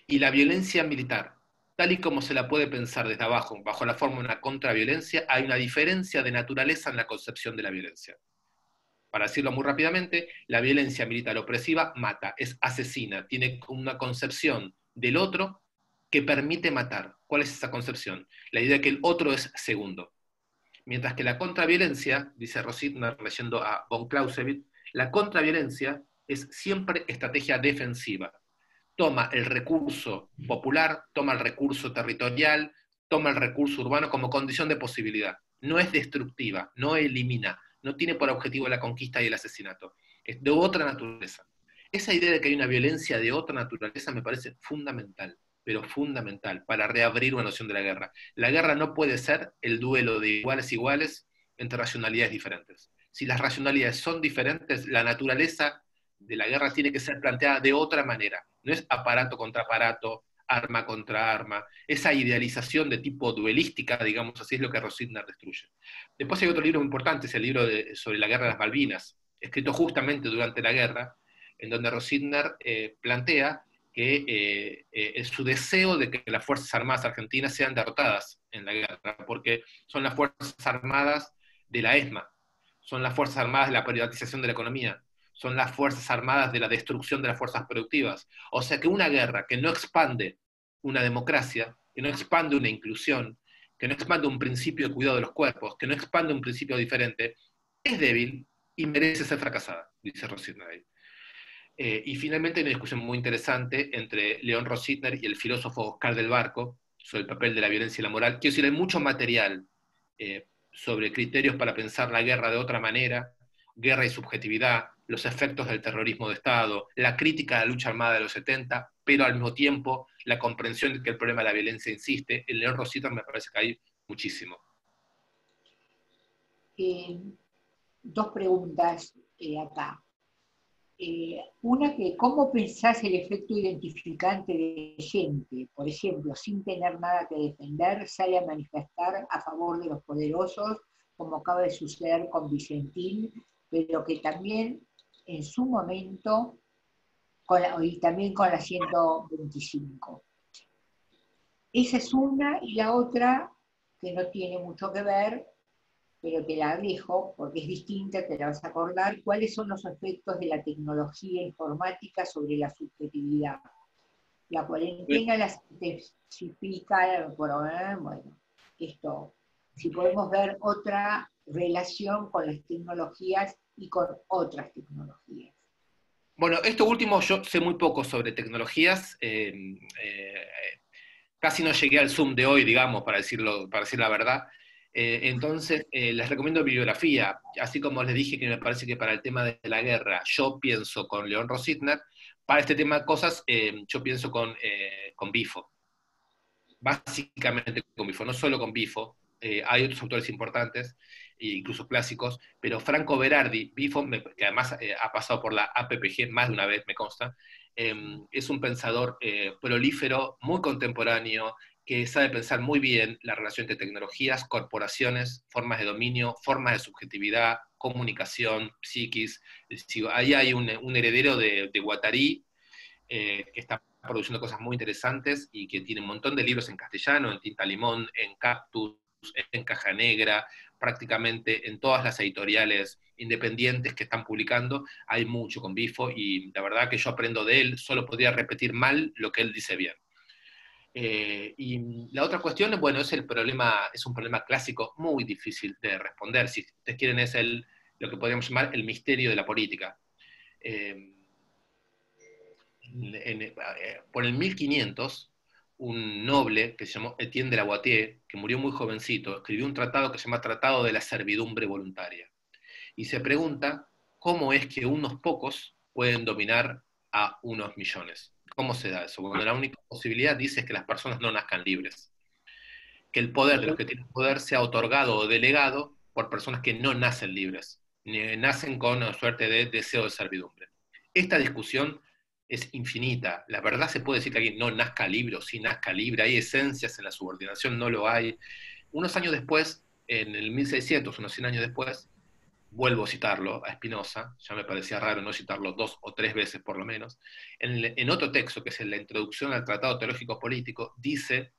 y la violencia militar, tal y como se la puede pensar desde abajo, bajo la forma de una contraviolencia, hay una diferencia de naturaleza en la concepción de la violencia. Para decirlo muy rápidamente, la violencia militar opresiva mata, es asesina, tiene una concepción del otro que permite matar. ¿Cuál es esa concepción? La idea de que el otro es segundo. Mientras que la contraviolencia, dice Rositner leyendo a von Clausewitz, la contraviolencia es siempre estrategia defensiva. Toma el recurso popular, toma el recurso territorial, toma el recurso urbano como condición de posibilidad. No es destructiva, no elimina, no tiene por objetivo la conquista y el asesinato. Es de otra naturaleza. Esa idea de que hay una violencia de otra naturaleza me parece fundamental, pero fundamental, para reabrir una noción de la guerra. La guerra no puede ser el duelo de iguales a iguales entre racionalidades diferentes. Si las racionalidades son diferentes, la naturaleza de la guerra tiene que ser planteada de otra manera. No es aparato contra aparato, arma contra arma. Esa idealización de tipo duelística, digamos así, es lo que Rositner destruye. Después hay otro libro muy importante, es el libro sobre la guerra de las Malvinas, escrito justamente durante la guerra, en donde Rositner plantea que es su deseo de que las Fuerzas Armadas argentinas sean derrotadas en la guerra, porque son las Fuerzas Armadas de la ESMA, son las Fuerzas Armadas de la privatización de la economía, son las Fuerzas Armadas de la destrucción de las fuerzas productivas. O sea que una guerra que no expande una democracia, que no expande una inclusión, que no expande un principio de cuidado de los cuerpos, que no expande un principio diferente, es débil y merece ser fracasada, dice Rositner. Y finalmente hay una discusión muy interesante entre León Rositner y el filósofo Oscar del Barco sobre el papel de la violencia y la moral. Quiero decir, hay mucho material sobre criterios para pensar la guerra de otra manera, guerra y subjetividad, los efectos del terrorismo de Estado, la crítica a la lucha armada de los 70, pero al mismo tiempo la comprensión de que el problema de la violencia insiste. En León Rositner me parece que hay muchísimo. Dos preguntas acá. Una, que ¿cómo pensás el efecto identificante de gente? Por ejemplo, sin tener nada que defender, sale a manifestar a favor de los poderosos, como acaba de suceder con Vicentín, pero que también en su momento, y también con la 125. Esa es una, y la otra, que no tiene mucho que ver, pero te la dejo porque es distinta, te la vas a acordar. ¿Cuáles son los efectos de la tecnología informática sobre la subjetividad? La cuarentena la especifica, bueno, esto, si podemos ver otra relación con las tecnologías y con otras tecnologías. Bueno, esto último yo sé muy poco sobre tecnologías. Casi no llegué al Zoom de hoy, digamos, para decir la verdad. Entonces, les recomiendo bibliografía, así como les dije que me parece que para el tema de la guerra yo pienso con León Rositner, para este tema de cosas yo pienso con Bifo, básicamente con Bifo, no solo con Bifo, hay otros autores importantes, incluso clásicos, pero Franco Berardi, Bifo, que además ha pasado por la APPG más de una vez, me consta, es un pensador prolífero, muy contemporáneo, que sabe pensar muy bien la relación entre tecnologías, corporaciones, formas de dominio, formas de subjetividad, comunicación, psiquis. Ahí hay un heredero de Guattari, que está produciendo cosas muy interesantes y que tiene un montón de libros en castellano, en Tinta Limón, en Cactus, en Caja Negra, prácticamente en todas las editoriales independientes que están publicando, hay mucho con Bifo, y la verdad que yo aprendo de él, solo podría repetir mal lo que él dice bien. Y la otra cuestión, bueno, es un problema clásico muy difícil de responder. Si ustedes quieren, es lo que podríamos llamar el misterio de la política. Por el 1500, un noble que se llamó Etienne de la Boitie, que murió muy jovencito, escribió un tratado que se llama Tratado de la Servidumbre Voluntaria. Y se pregunta cómo es que unos pocos pueden dominar a unos millones. ¿Cómo se da eso? Bueno, la única posibilidad, dice, es que las personas no nazcan libres. Que el poder de los que tienen poder sea otorgado o delegado por personas que no nacen libres, nacen con una suerte de deseo de servidumbre. Esta discusión es infinita. La verdad, se puede decir que alguien no nazca libre o sí nazca libre. Hay esencias en la subordinación, no lo hay. Unos años después, en el 1600, unos 100 años después, vuelvo a citarlo a Spinoza, ya me parecía raro no citarlo 2 o 3 veces por lo menos, en otro texto, que es en la introducción al Tratado Teológico Político, dice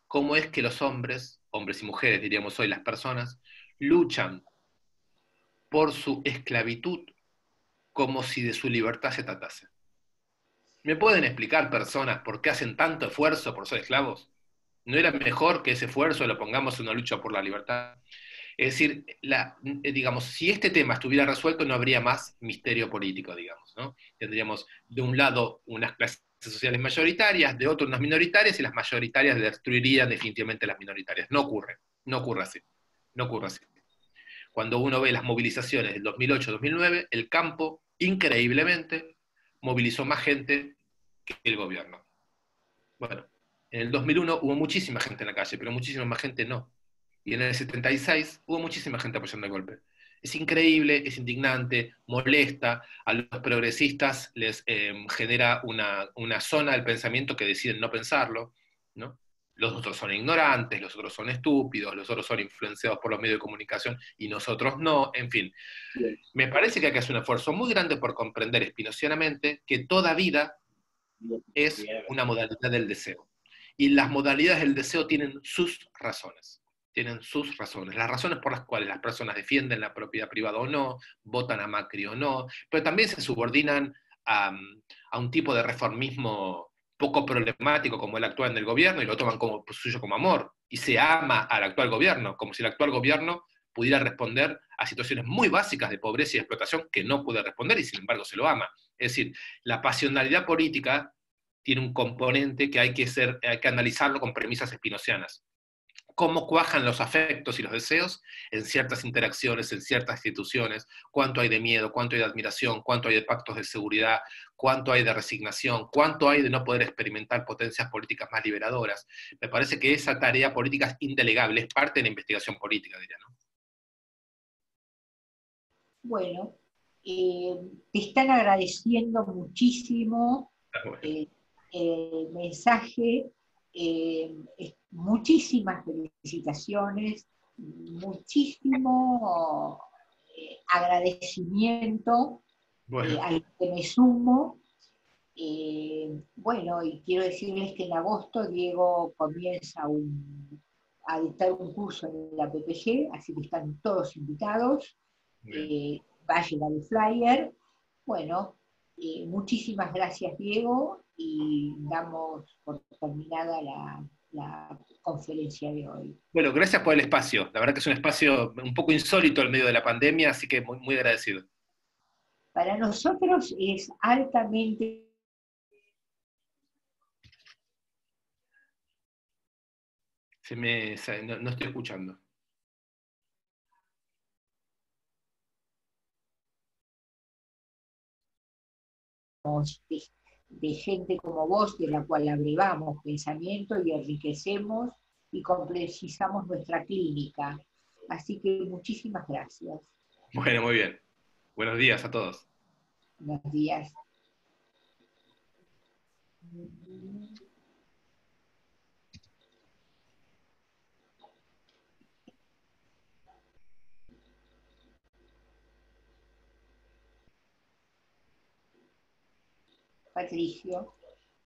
cómo es que los hombres y mujeres, diríamos hoy las personas, luchan por su esclavitud como si de su libertad se tratase. ¿Me pueden explicar, personas, por qué hacen tanto esfuerzo por ser esclavos? ¿No era mejor que ese esfuerzo lo pongamos en una lucha por la libertad? Es decir, digamos, si este tema estuviera resuelto, no habría más misterio político, digamos, ¿no? Tendríamos de un lado unas clases sociales mayoritarias, de otro unas minoritarias, y las mayoritarias destruirían definitivamente las minoritarias. No ocurre así. Cuando uno ve las movilizaciones del 2008-2009, el campo, increíblemente, movilizó más gente que el gobierno. Bueno, en el 2001 hubo muchísima gente en la calle, pero muchísima más gente no. Y en el 76 hubo muchísima gente apoyando el golpe. Es increíble, es indignante, molesta, a los progresistas les genera una zona del pensamiento que deciden no pensarlo, ¿no? Los otros son ignorantes, los otros son estúpidos, los otros son influenciados por los medios de comunicación y nosotros no, en fin. Me parece que hay que hacer un esfuerzo muy grande por comprender espinocianamente que toda vida es una modalidad del deseo. Y las modalidades del deseo tienen sus razones. Tienen sus razones. Las razones por las cuales las personas defienden la propiedad privada o no, votan a Macri o no, pero también se subordinan a un tipo de reformismo poco problemático como el actual en el gobierno y lo toman como suyo como amor. Y se ama al actual gobierno, como si el actual gobierno pudiera responder a situaciones muy básicas de pobreza y explotación que no puede responder y sin embargo se lo ama. Es decir, la pasionalidad política tiene un componente que hay que analizarlo con premisas espinocianas. Cómo cuajan los afectos y los deseos en ciertas interacciones, en ciertas instituciones, cuánto hay de miedo, cuánto hay de admiración, cuánto hay de pactos de seguridad, cuánto hay de resignación, cuánto hay de no poder experimentar potencias políticas más liberadoras. Me parece que esa tarea política es indelegable, es parte de la investigación política, diría, ¿no? Bueno, te están agradeciendo muchísimo el mensaje, muchísimas felicitaciones, muchísimo agradecimiento Bueno, al que me sumo. Bueno, y quiero decirles que en agosto Diego comienza a dictar un curso en la PPG, así que están todos invitados. Va a llegar el flyer. Bueno, muchísimas gracias, Diego, y damos por terminada la conferencia de hoy. bueno, gracias por el espacio. La verdad que es un espacio un poco insólito en medio de la pandemia, así que muy, muy agradecido. Para nosotros es altamente No estoy escuchando. de gente como vos, de la cual abrevamos pensamiento y enriquecemos y complejizamos nuestra clínica. Así que muchísimas gracias. Bueno, muy bien. Buenos días a todos. Buenos días. Patricio.